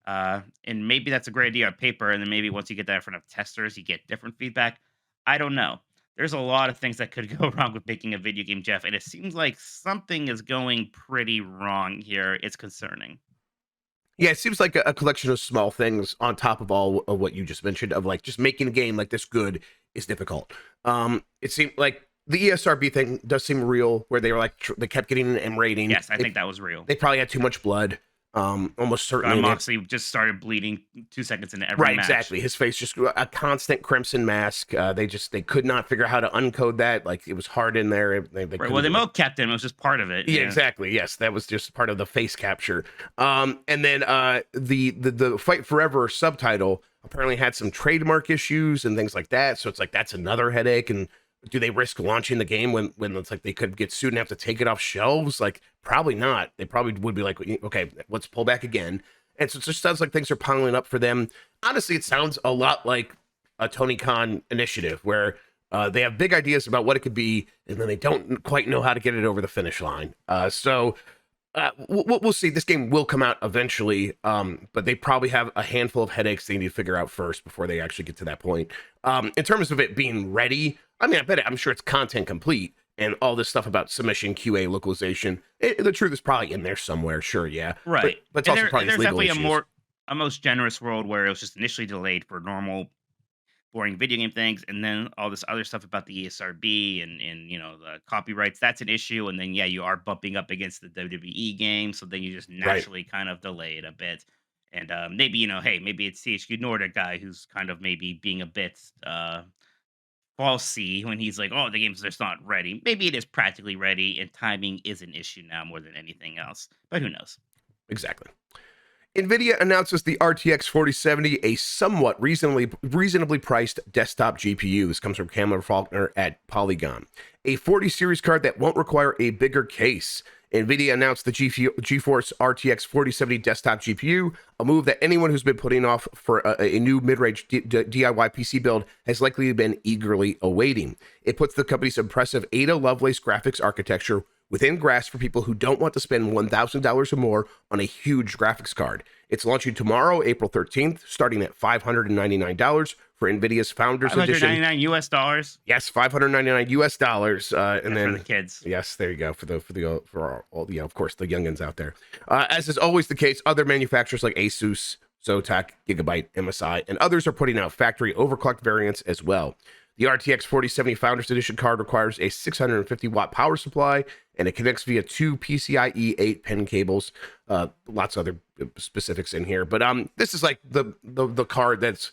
And maybe that's a great idea on paper. And then maybe once you get that in front of testers, you get different feedback. I don't know. There's a lot of things that could go wrong with making a video game, Jeff. And it seems like something is going pretty wrong here. It's concerning.
Yeah, it seems like a collection of small things on top of all of what you just mentioned, of like just making a game like this good is difficult. It seemed like the ESRB thing does seem real, where they were like, they kept getting an M rating.
Yes, I think that was real.
They probably had too much blood. Almost certainly.
Moxley just started bleeding 2 seconds into every match.
Right, exactly. His face just a constant crimson mask. They could not figure out how to uncode that. Like, it was hard in there. They
mo-capped him. It was just part of it.
Yeah, exactly. Yes, that was just part of the face capture. And then the Fight Forever subtitle apparently had some trademark issues and things like that. So it's like, that's another headache. And do they risk launching the game when it's like they could get sued and have to take it off shelves? Like, Probably not. They probably would be like, okay, let's pull back again. And so it just sounds like things are piling up for them. Honestly, it sounds a lot like a Tony Khan initiative where they have big ideas about what it could be, and then they don't quite know how to get it over the finish line. We'll see. This game will come out eventually, but they probably have a handful of headaches they need to figure out first before they actually get to that point. In terms of it being ready, I mean, I'm sure it's content complete and all this stuff about submission, QA, localization. The truth is probably in there somewhere. Sure, yeah,
Right.
But it's also probably
there's
legal
definitely
issues.
a most generous world where it was just initially delayed for normal boring video game things, and then all this other stuff about the ESRB and the copyrights, that's an issue. And then yeah, you are bumping up against the WWE game, so then you just
Right.
naturally kind of delay it a bit. And maybe hey, maybe it's THQ Nordic guy who's kind of maybe being a bit falsy when he's like, oh, the game's just not ready. Maybe it is practically ready, and timing is an issue now more than anything else. But who knows?
Exactly. Nvidia announces the RTX 4070, a somewhat reasonably priced desktop GPU. This comes from Cameron Faulkner at Polygon. A 40 series card that won't require a bigger case. Nvidia announced the GeForce RTX 4070 desktop GPU, a move that anyone who's been putting off for a new mid-range DIY PC build has likely been eagerly awaiting. It puts the company's impressive Ada Lovelace graphics architecture within grasp for people who don't want to spend $1,000 or more on a huge graphics card. It's launching tomorrow, April 13th, starting at $599 for NVIDIA's Founders Edition.
$599 US dollars.
Yes, $599 US dollars, and
That's
then
for the kids.
yes, there you go for all of course the youngins out there. As is always the case, other manufacturers like Asus, Zotac, Gigabyte, MSI, and others are putting out factory overclocked variants as well. The RTX 4070 Founders Edition card requires a 650 watt power supply, and it connects via two PCIe 8-pin cables. Lots of other specifics in here, but this is like the card that's,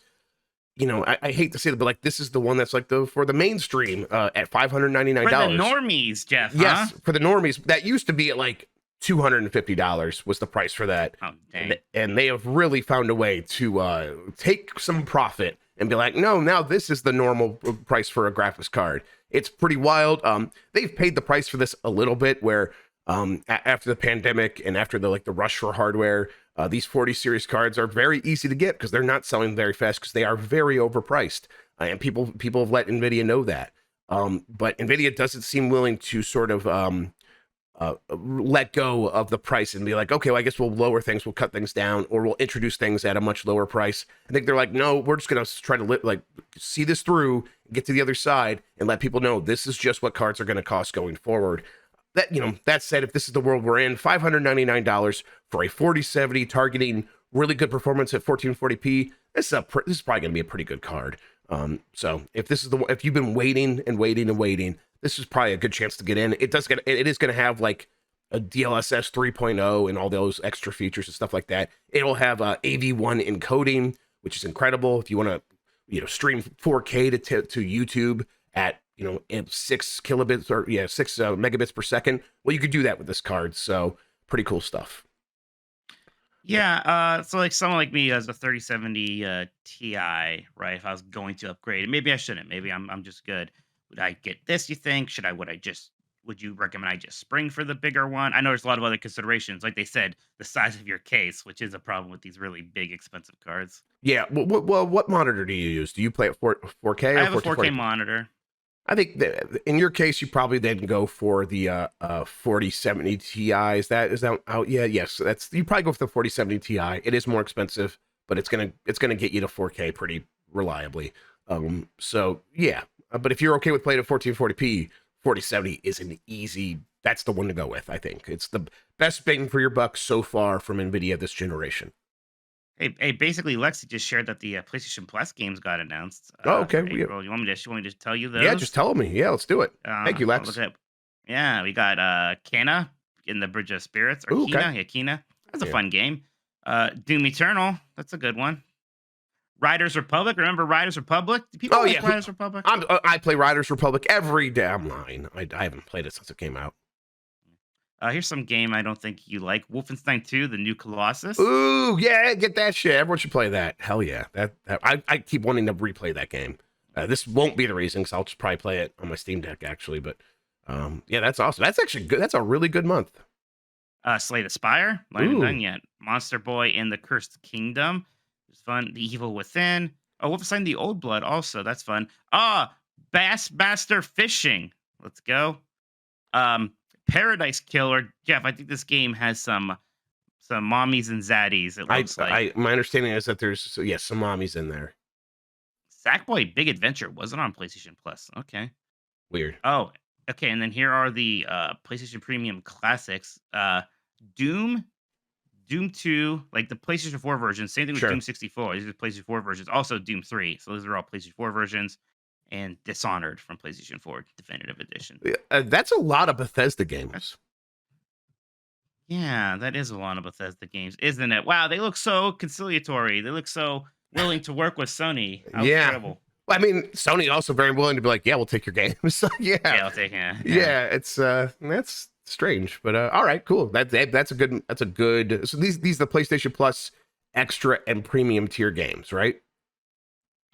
I hate to say it, but like this is the one that's like for the mainstream at $599.
For the normies, Jeff.
Yes,
Huh?
for the normies. That used to be at like $250 was the price for that.
Oh, dang.
And they have really found a way to take some profit and be like, no, now this is the normal price for a graphics card. It's pretty wild. They've paid the price for this a little bit where after the pandemic and after the rush for hardware, these 40 series cards are very easy to get because they're not selling very fast because they are very overpriced. And people have let Nvidia know that. But Nvidia doesn't seem willing to sort of let go of the price and be like, okay, well, I guess we'll lower things, we'll cut things down, or we'll introduce things at a much lower price. I think they're like, no, we're just going to try to see this through, get to the other side, and let people know this is just what cards are going to cost going forward. That said, if this is the world we're in, $599 for a 4070 targeting really good performance at 1440p, this is probably going to be a pretty good card. So if you've been waiting and waiting and waiting, this is probably a good chance to get in. It is going to have like a DLSS 3.0 and all those extra features and stuff like that. It'll have AV1 encoding, which is incredible. If you want to, stream 4K to YouTube at 6 kilobits or 6 megabits per second, well, you could do that with this card. So pretty cool stuff.
Yeah, so like someone like me has a 3070 Ti, right? If I was going to upgrade, maybe I shouldn't. Maybe I'm just good. Would I get this, you think? Would you recommend I just spring for the bigger one? I know there's a lot of other considerations. Like they said, the size of your case, which is a problem with these really big, expensive cards.
Yeah. Well, what monitor do you use? Do you play at 4K?
I have a 4K monitor.
I think that in your case, you probably then go for the 4070 Ti. Is that out? Yeah, yes. You probably go for the 4070 Ti. It is more expensive, but it's gonna get you to 4K pretty reliably. So yeah. But if you're okay with playing at 1440p, 4070 is that's the one to go with. I think it's the best bang for your buck so far from Nvidia this generation.
Hey, basically, Lexi just shared that the PlayStation Plus games got announced.
Oh, okay.
April. You want me to tell you those?
Yeah, just tell me. Yeah, let's do it. Thank you, Lex.
Yeah, we got Kena in the Bridge of Spirits. Or
Ooh,
Kena.
okay.
Yeah, Kena. That's a fun game. Doom Eternal. That's a good one. Riders Republic. Remember Riders Republic? Do people like Riders Republic?
I play Riders Republic every day. I'm lying. I haven't played it since it came out.
Here's some game I don't think you like. Wolfenstein 2, The New Colossus.
Ooh, yeah, get that shit. Everyone should play that. Hell yeah. I keep wanting to replay that game. This won't be the reason, because I'll just probably play it on my Steam Deck, actually. But yeah, that's awesome. That's actually good. That's a really good month.
Slay the Spire. I haven't
Ooh,
done yet. Monster Boy and the Cursed Kingdom. It's fun. The Evil Within. Oh, Wolfenstein the Old Blood also. That's fun. Bassmaster Fishing. Let's go. Um, Paradise Killer. Jeff, I think this game has some mommies and zaddies. It looks like
my understanding is that there's some mommies in there.
Sackboy Big Adventure wasn't on PlayStation Plus. Okay.
Weird.
Oh, okay. And then here are the PlayStation Premium classics. Doom, Doom 2, like the PlayStation 4 version. Same thing with
Sure.
Doom 64. These are PlayStation 4 versions. Also Doom 3. So those are all PlayStation 4 versions. And Dishonored from PlayStation 4 Definitive Edition.
That's a lot of Bethesda games.
Yeah, that is a lot of Bethesda games, isn't it? Wow, they look so conciliatory. They look so willing to work with Sony. How
Yeah.
incredible.
Well, I mean, Sony also very willing to be like, yeah, we'll take your game. So
Yeah, I'll take it.
yeah, it's that's strange, but all right, cool. That's a good. So these are the PlayStation Plus extra and premium tier games, right?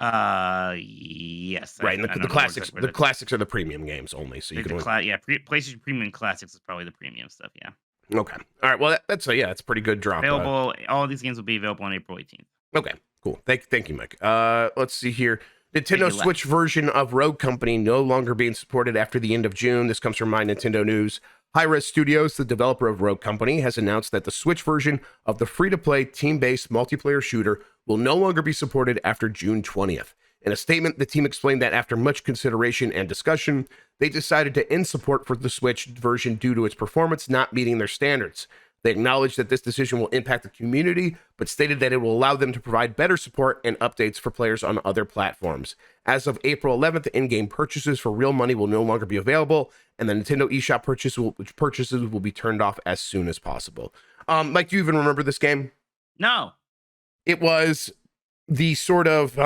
Yes.
Right. And
I
the
don't know
classics,
where
the classics are the premium games only. So you can.
PlayStation Premium Classics is probably the premium stuff. Yeah.
Okay. All right. Well, that's a pretty good drop.
Available. All these games will be available on April 18th.
Okay. Cool. Thank you, Mike. Let's see here. Nintendo Switch version of Rogue Company no longer being supported after the end of June. This comes from My Nintendo News. Hi-Res Studios, the developer of Rogue Company, has announced that the Switch version of the free-to-play team-based multiplayer shooter will no longer be supported after June 20th. In a statement, the team explained that after much consideration and discussion, they decided to end support for the Switch version due to its performance not meeting their standards. They acknowledged that this decision will impact the community, but stated that it will allow them to provide better support and updates for players on other platforms. As of April 11th, in-game purchases for real money will no longer be available, and the Nintendo eShop purchases will be turned off as soon as possible. Mike, do you even remember this game?
No.
It was the sort of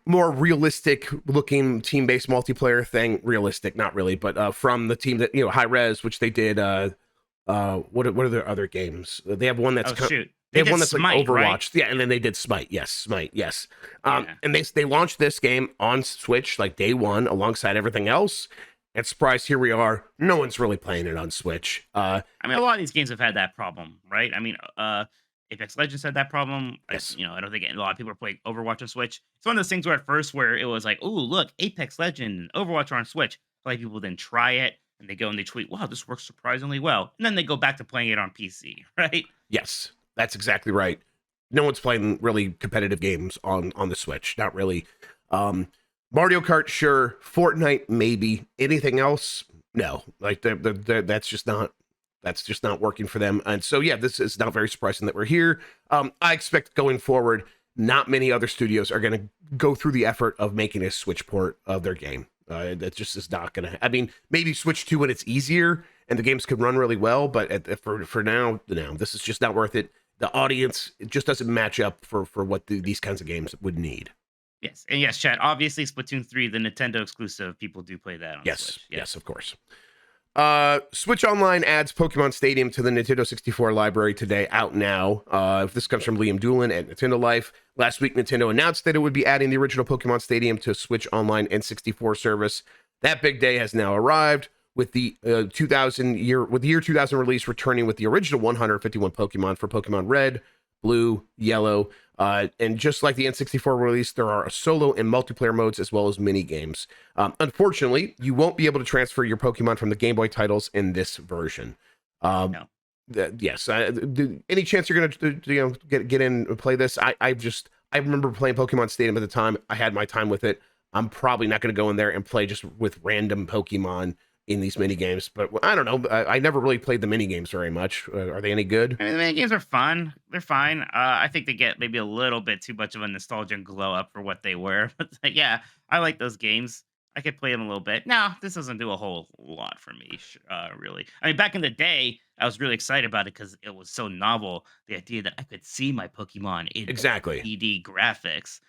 more realistic looking team-based multiplayer thing. Realistic, not really, but from the team that, Hi-Res, which they did... what are their other games? They have one that's
shoot.
They have one that's
Smite,
like Overwatch.
Right?
Yeah, and then they did Smite. Yes, Smite. Yes.
Yeah.
And they launched this game on Switch like day one alongside everything else. And surprise, here we are. No one's really playing it on Switch.
I mean, a lot of these games have had that problem, right? I mean, Apex Legends had that problem.
Yes.
I don't think a lot of people are playing Overwatch on Switch. It's one of those things where at first where it was like, oh, look, Apex Legends and Overwatch are on Switch. A lot of people then try it. And they go and they tweet, wow, this works surprisingly well. And then they go back to playing it on PC, right?
Yes, that's exactly right. No one's playing really competitive games on the Switch. Not really. Mario Kart, sure. Fortnite, maybe. Anything else? No. Like that's just not working for them. And so, yeah, this is not very surprising that we're here. I expect going forward, not many other studios are going to go through the effort of making a Switch port of their game. That just is not going to... I mean, maybe Switch 2 when it's easier and the games could run really well, but for now, this is just not worth it. The audience, it just doesn't match up for what these kinds of games would need.
Yes. And yes, chat, obviously Splatoon 3, the Nintendo exclusive, people do play that on Switch.
Yes, of course. Switch Online adds Pokemon Stadium to the Nintendo 64 library today, out now. This comes from Liam Doolin at Nintendo Life. Last week, Nintendo announced that it would be adding the original Pokemon Stadium to Switch Online N64 service. That big day has now arrived, with the year 2000 release returning with the original 151 Pokemon for Pokemon Red, Blue, Yellow, and just like the N64 release, there are solo and multiplayer modes as well as mini games. Unfortunately, you won't be able to transfer your Pokemon from the Game Boy titles in this version.
No.
Yes. Any chance you're going to get in and play this? I remember playing Pokemon Stadium at the time. I had my time with it. I'm probably not going to go in there and play just with random Pokemon in these mini games, but I don't know. I never really played the mini games very much. Are they any good?
I mean, the mini games are fun. They're fine. I think they get maybe a little bit too much of a nostalgia and glow up for what they were. But yeah, I like those games. I could play them a little bit. No, this doesn't do a whole lot for me, really. I mean, back in the day, I was really excited about it because it was so novel. The idea that I could see my Pokemon in
Exactly
3D graphics.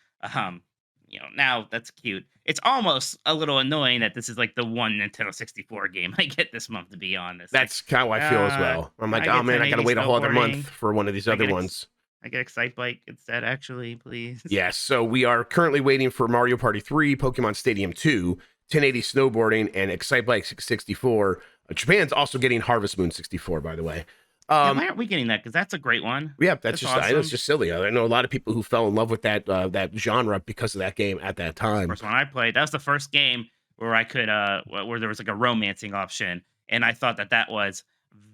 Now that's cute. It's almost a little annoying that this is like the one Nintendo 64 game I get this month, to be honest.
That's kind of how I feel as well. I'm like, oh man, I got to wait a whole other month for one of these other ones.
I get Excite Bike instead, actually, please.
Yes, so we are currently waiting for Mario Party 3, Pokemon Stadium 2, 1080 Snowboarding, and Excite Bike 64 Japan's also getting Harvest Moon 64, by the way.
Yeah, why aren't we getting that? Because that's a great one.
Yeah, that's just
awesome.
I know it's just silly. I know a lot of people who fell in love with that genre because of that game at that time.
First one I played, that was the first game where I could where there was like a romancing option, and I thought that was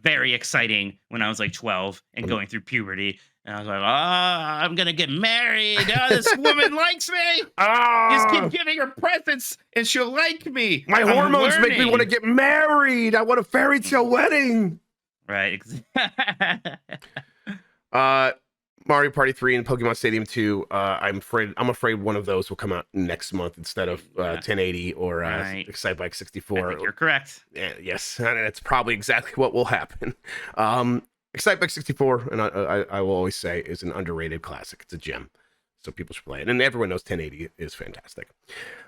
very exciting when I was like 12 and going through puberty. And I was like, I'm gonna get married. Oh, this woman likes me. Just keep giving her presents and she'll like me.
My hormones make me want to get married. I want a fairy tale wedding.
Right.
Mario Party 3 and Pokemon Stadium 2. I'm afraid one of those will come out next month instead of 1080 or Excitebike 64.
I think you're correct.
Yes, and it's probably exactly what will happen. Excitebike 64, and I will always say, is an underrated classic. It's a gem, so people should play it. And everyone knows 1080 is fantastic.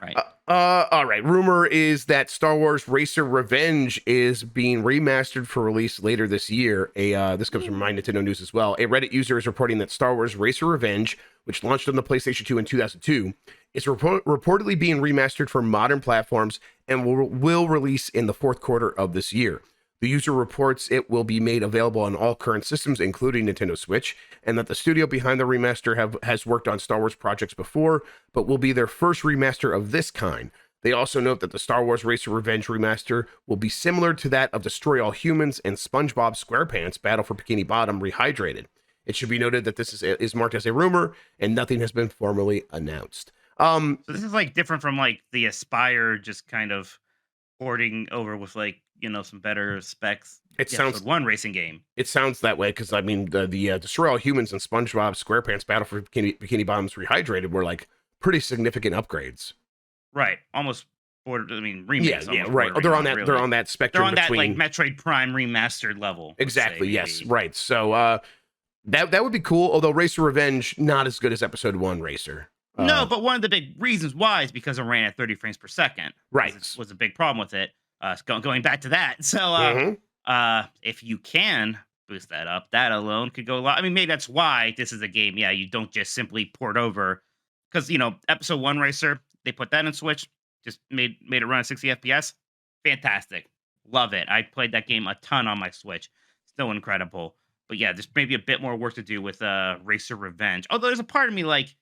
Right.
All right. Rumor is that Star Wars Racer Revenge is being remastered for release later this year. This comes from My Nintendo News as well. A Reddit user is reporting that Star Wars Racer Revenge, which launched on the PlayStation 2 in 2002, is reportedly being remastered for modern platforms and will release in the fourth quarter of this year. The user reports it will be made available on all current systems, including Nintendo Switch, and that the studio behind the remaster has worked on Star Wars projects before, but will be their first remaster of this kind. They also note that the Star Wars Racer Revenge remaster will be similar to that of Destroy All Humans and SpongeBob SquarePants Battle for Bikini Bottom Rehydrated. It should be noted that this is marked as a rumor, and nothing has been formally announced.
So this is like different from like the Aspire, just kind of porting over with like, some better specs.
It sounds
one racing game.
It sounds that way because I mean the Destroy All Humans and SpongeBob SquarePants Battle for Bikini Bottoms Rehydrated were like pretty significant upgrades.
Right, almost remakes.
Yeah, right. They're on that.
Really.
They're on that spectrum.
They're on
between...
that like Metroid Prime remastered level.
Exactly. Yes. Right. So that would be cool. Although Racer Revenge not as good as Episode 1 Racer.
No, but one of the big reasons why is because it ran at 30 frames per second.
Right,
was a big problem with it. Going back to that, so if you can boost that up, that alone could go a lot. I mean, maybe that's why this is a game. Yeah, you don't just simply port over, because Episode 1 Racer, they put that in Switch, just made it run at 60 FPS. Fantastic, love it. I played that game a ton on my Switch. Still incredible. But yeah, there's maybe a bit more work to do with Racer Revenge. Although there's a part of me like,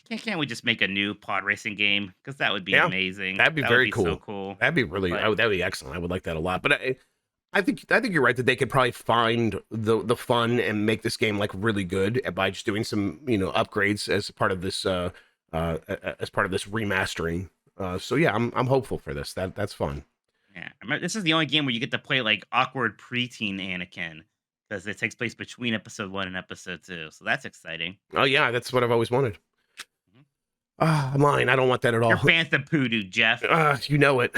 can't we just make a new pod racing game? Because that would be amazing.
That'd be very cool.
So cool.
That'd be really. That'd be excellent. I would like that a lot. But I think you're right that they could probably find the fun and make this game like really good by just doing some upgrades as part of this remastering. So yeah, I'm hopeful for this. That's fun.
Yeah, this is the only game where you get to play like awkward preteen Anakin, because it takes place between Episode 1 and Episode 2. So that's exciting.
Oh yeah, that's what I've always wanted. I'm lying. I don't want that at all.
You're Bantha Poodoo, Jeff.
You know it.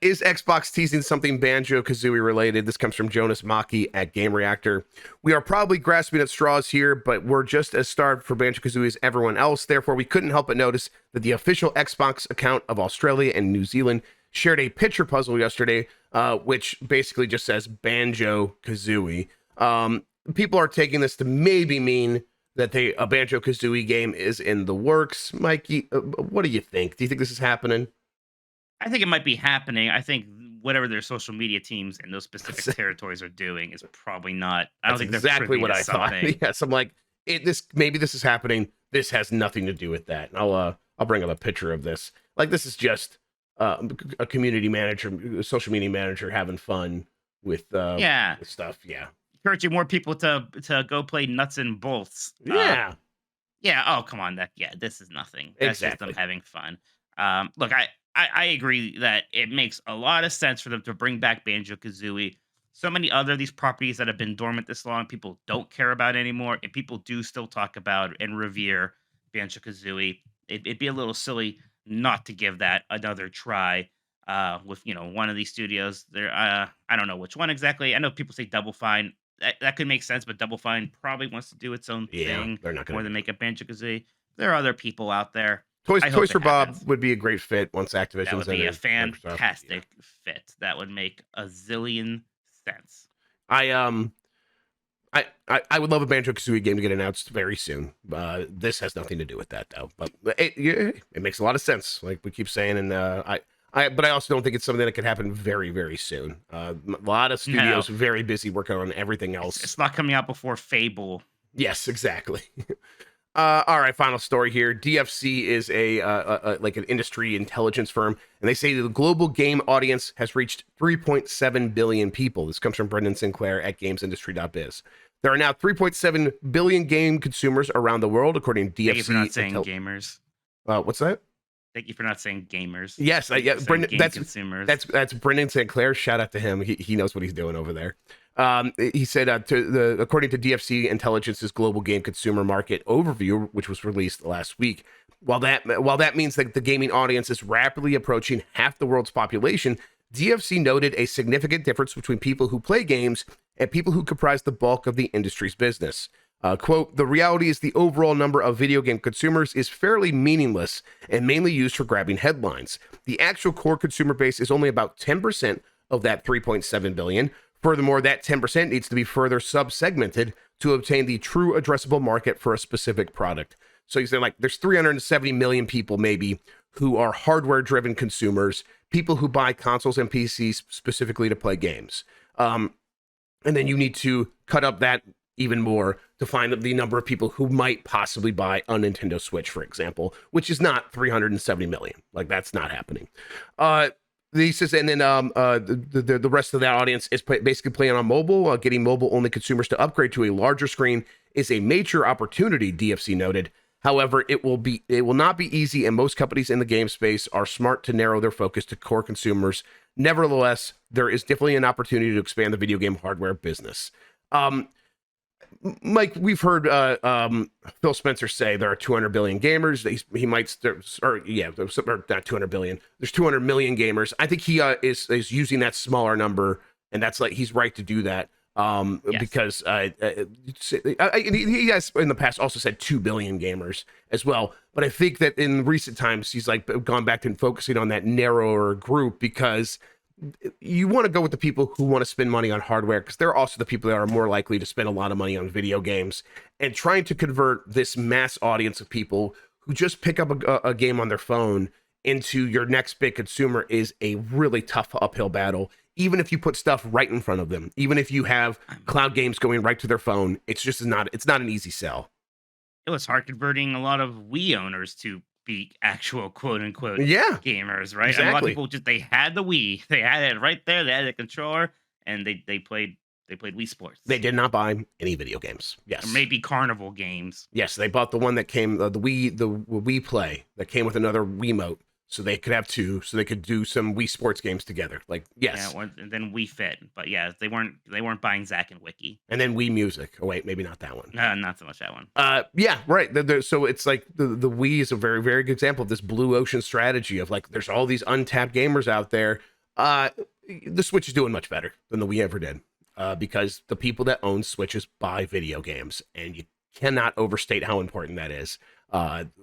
Is Xbox teasing something Banjo-Kazooie related? This comes from Jonas Maki at Game Reactor. We are probably grasping at straws here, but we're just as starved for Banjo-Kazooie as everyone else. Therefore, we couldn't help but notice that the official Xbox account of Australia and New Zealand shared a picture puzzle yesterday, which basically just says Banjo-Kazooie. People are taking this to maybe mean that a Banjo-Kazooie game is in the works. Mikey, what do you think? Do you think this is happening?
I think it might be happening. I think whatever their social media teams in those specific territories are doing is probably not. I don't think
that's
they're
exactly what I thought. Yes, I'm like, maybe this is happening. This has nothing to do with that. And I'll bring up a picture of this. Like, this is just a community manager, social media manager having fun with stuff. Yeah.
Encouraging more people to go play Nuts and Bolts.
Yeah.
Oh, come on. This is nothing. That's just them having fun. Look, I agree that it makes a lot of sense for them to bring back Banjo-Kazooie. So many other of these properties that have been dormant this long, people don't care about anymore, and people do still talk about and revere Banjo-Kazooie. It'd be a little silly not to give that another try. With one of these studios. There, I don't know which one exactly. I know people say Double Fine. That could make sense, but Double Fine probably wants to do its own thing.
They're not
more than make a Banjo-Kazooie. There are other people out there.
Toys for Bob would be a great fit once Activision's
That would be a fantastic fit. That would make a zillion sense.
I would love a Banjo-Kazooie game to get announced very soon. This has nothing to do with that, though. But it makes a lot of sense, like we keep saying. And But I also don't think it's something that could happen very, very soon. A lot of studios very busy working on everything else.
It's not coming out before Fable.
Yes, exactly. All right, final story here. DFC is like an industry intelligence firm, and they say that the global game audience has reached 3.7 billion people. This comes from Brendan Sinclair at gamesindustry.biz. There are now 3.7 billion game consumers around the world, according to DFC.
Thank you for not saying gamers.
What's that?
Thank you for not saying gamers.
Yes, yeah, Brendan.
Consumers.
That's Brendan Sinclair. Shout out to him. He knows what he's doing over there. He said, according to DFC Intelligence's global game consumer market overview, which was released last week, while that means that the gaming audience is rapidly approaching half the world's population, DFC noted a significant difference between people who play games and people who comprise the bulk of the industry's business. Quote, the reality is the overall number of video game consumers is fairly meaningless and mainly used for grabbing headlines. The actual core consumer base is only about 10% of that 3.7 billion. Furthermore, that 10% needs to be further sub-segmented to obtain the true addressable market for a specific product. So you say, like, there's 370 million people maybe who are hardware-driven consumers, people who buy consoles and PCs specifically to play games. And then you need to cut up that even more to find the number of people who might possibly buy a Nintendo Switch, for example, which is not 370 million. Like, that's not happening. He says, and then the rest of that audience is basically playing on mobile. Getting mobile-only consumers to upgrade to a larger screen is a major opportunity, DFC noted. However, it will not be easy, and most companies in the game space are smart to narrow their focus to core consumers. Nevertheless, there is definitely an opportunity to expand the video game hardware business. Mike, we've heard Phil Spencer say there are 200 billion gamers. He might, or not 200 billion. There's 200 million gamers. I think he is using that smaller number, and that's like he's right to do that. Yes. Because he has in the past also said 2 billion gamers as well. But I think that in recent times he's like gone back to focusing on that narrower group because you want to go with the people who want to spend money on hardware because they're also the people that are more likely to spend a lot of money on video games. And trying to convert this mass audience of people who just pick up a game on their phone into your next big consumer is a really tough uphill battle. Even if you put stuff right in front of them, even if you have cloud games going right to their phone, it's not an easy sell.
It was hard converting a lot of Wii owners to be actual quote unquote gamers, right?
Exactly.
And a lot of people they had the Wii, they had it right there, they had the controller, and they played Wii Sports.
They did not buy any video games. Yes,
or maybe Carnival games.
Yes, they bought the one that came the Wii Play that came with another Wiimote, so they could have two, so they could do some Wii Sports games together. Like yes,
yeah, and then Wii Fit, but yeah, they weren't buying Zack and Wiki.
And then Wii Music. Oh wait, maybe not that one.
No, not so much that one.
Yeah, right. So it's like the Wii is a very, very good example of this blue ocean strategy of like there's all these untapped gamers out there. The Switch is doing much better than the Wii ever did because the people that own Switches buy video games, and you cannot overstate how important that is.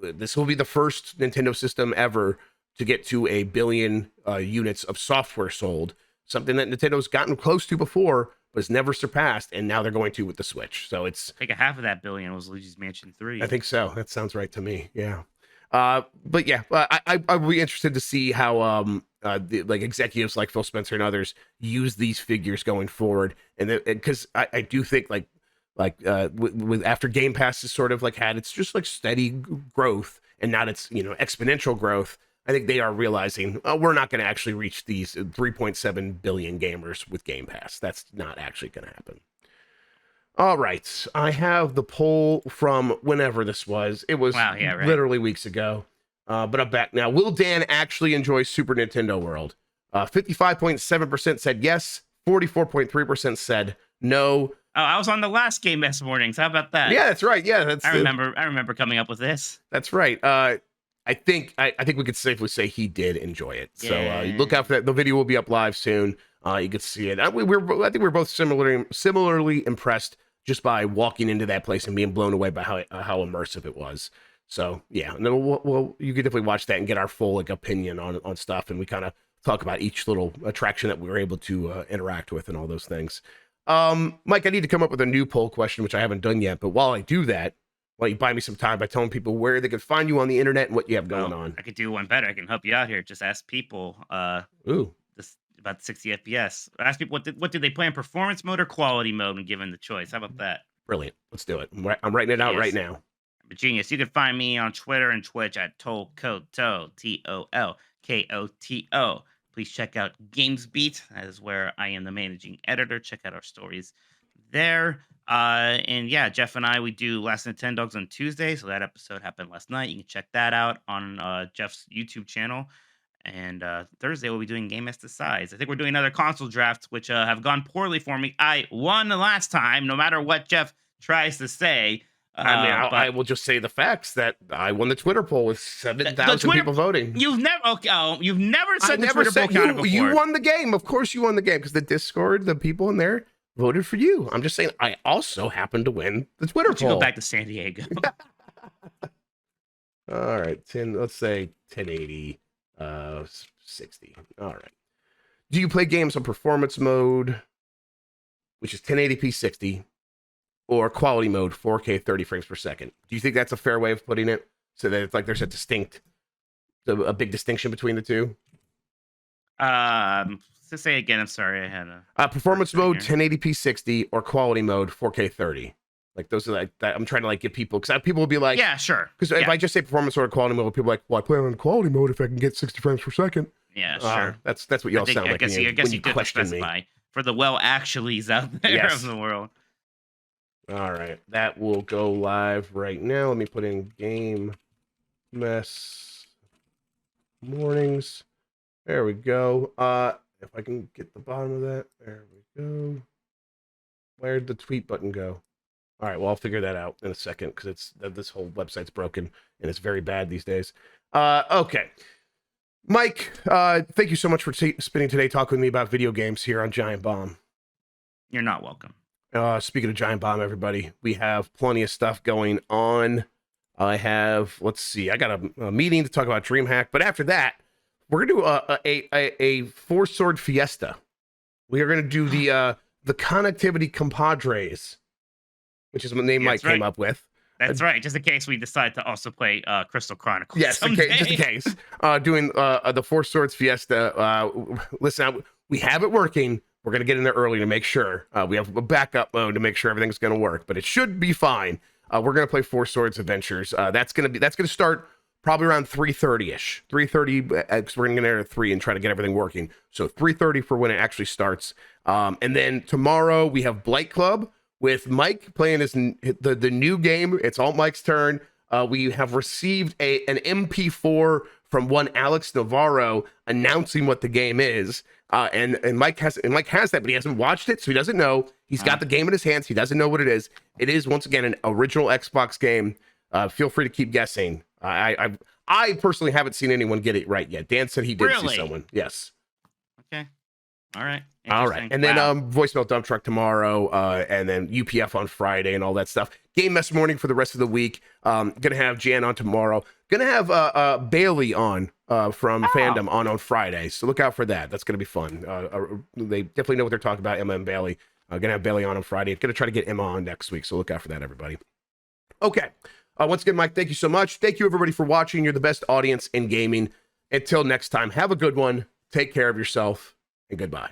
This will be the first Nintendo system ever to get to 1 billion units of software sold, something that Nintendo's gotten close to before, but has never surpassed, and now they're going to with the Switch. So it's...
I think a half of that billion was Luigi's Mansion 3.
I think so. That sounds right to me, yeah. But yeah, I'd be interested to see how like executives like Phil Spencer and others use these figures going forward, and because I do think like with after Game Pass has sort of like had it's just like steady growth and not its exponential growth. I think they are realizing we're not going to actually reach these 3.7 billion gamers with Game Pass. That's not actually going to happen. All right, I have the poll from whenever this was. It was literally weeks ago, but I'm back now. Will Dan actually enjoy Super Nintendo World? 55.7% said yes. 44.3% said no.
Oh, I was on the last Game Pass mornings. How about that?
Yeah, that's right. Yeah,
I remember coming up with this.
That's right. I think we could safely say he did enjoy it. So look out for that. The video will be up live soon. You can see it. I think we're both similarly impressed just by walking into that place and being blown away by how immersive it was. So yeah, and then you could definitely watch that and get our full opinion on stuff, and we kind of talk about each little attraction that we were able to interact with and all those things. Mike, I need to come up with a new poll question, which I haven't done yet. But while I do that, Why don't you buy me some time by telling people where they can find you on the internet and what you have going on?
I could do one better. I can help you out here. Just ask people
Ooh,
this about 60 FPS. Ask people what did they play in performance mode or quality mode when given the choice. How about that?
brilliant. Let's do it. I'm writing it out right now.
Genius. You can find me on Twitter and Twitch at Tolkoto, Tolkoto. Please check out GamesBeat. That is where I am the managing editor. Check out our stories there. And yeah, Jeff and I, we do Last Nintendogs on Tuesday. So that episode happened last night. You can check that out on Jeff's YouTube channel. And Thursday, we'll be doing Game as Decides. I think we're doing another console draft, which have gone poorly for me. I won the last time, no matter what Jeff tries to say.
I will just say the facts that I won the Twitter poll with 7,000 people voting.
You've never said the
never
Twitter poll counted before.
You won the game. Of course you won the game because the Discord, the people in there voted for you. I'm just saying I also happened to win the Twitter poll.
Go back to San Diego.
All right, let's say 1080, 60. All right. Do you play games on performance mode, which is 1080p 60? Or quality mode, 4K 30 frames per second. Do you think that's a fair way of putting it? So that it's like there's a big distinction between the two?
To say again, I'm sorry, I had
a performance mode, 1080p 60, or quality mode, 4K 30. Like those are like that. I'm trying to like give people because people will be like,
yeah, sure.
Because if I just say performance mode or quality mode, people are like, well, I play on quality mode if I can get 60 frames per second.
Yeah, sure.
That's what y'all sound like.
I guess you did specify for the actuallys out there of the world.
All right, that will go live right now. Let me put in Game Mess Mornings. There we go. If I can get the bottom of that, there we go. Where'd the tweet button go? All right, well, I'll figure that out in a second because this whole website's broken and it's very bad these days. Okay. Mike, thank you so much for spending today talking with me about video games here on Giant Bomb.
You're not welcome.
Speaking of Giant Bomb, everybody, we have plenty of stuff going on. Let's see, I got a meeting to talk about DreamHack, but after that, we're gonna do a four-sword fiesta. We are gonna do the Connectivity Compadres, which is the name Mike came up with.
That's right. Just in case we decide to also play Crystal Chronicles.
Yes, just in case. Doing the Four Swords Fiesta. Listen, we have it working. We're going to get in there early to make sure. We have a backup mode to make sure everything's going to work, but it should be fine. We're going to play Four Swords Adventures. That's going to start probably around 3:30ish. 3:30, because we're going to get there at 3 and try to get everything working. So 3:30 for when it actually starts. And then tomorrow we have Blight Club with Mike playing the new game. It's all Mike's turn. We have received an MP4 from one Alex Navarro announcing what the game is. And Mike has that, but he hasn't watched it, so he doesn't know. He's got the game in his hands. He doesn't know what it is. It is, once again, an original Xbox game. Feel free to keep guessing. I personally haven't seen anyone get it right yet. Dan said he did see someone. Yes.
Okay. All right.
And then voicemail dump truck tomorrow, and then UPF on Friday and all that stuff. Game Mess Morning for the rest of the week. Gonna have Jan on tomorrow. Gonna have Bailey on from Fandom on Friday. So look out for that. That's gonna be fun. They definitely know what they're talking about. Emma and Bailey. Gonna have Bailey on Friday. Gonna try to get Emma on next week. So look out for that, everybody. Okay. Once again, Mike, thank you so much. Thank you, everybody, for watching. You're the best audience in gaming. Until next time, have a good one. Take care of yourself, and goodbye.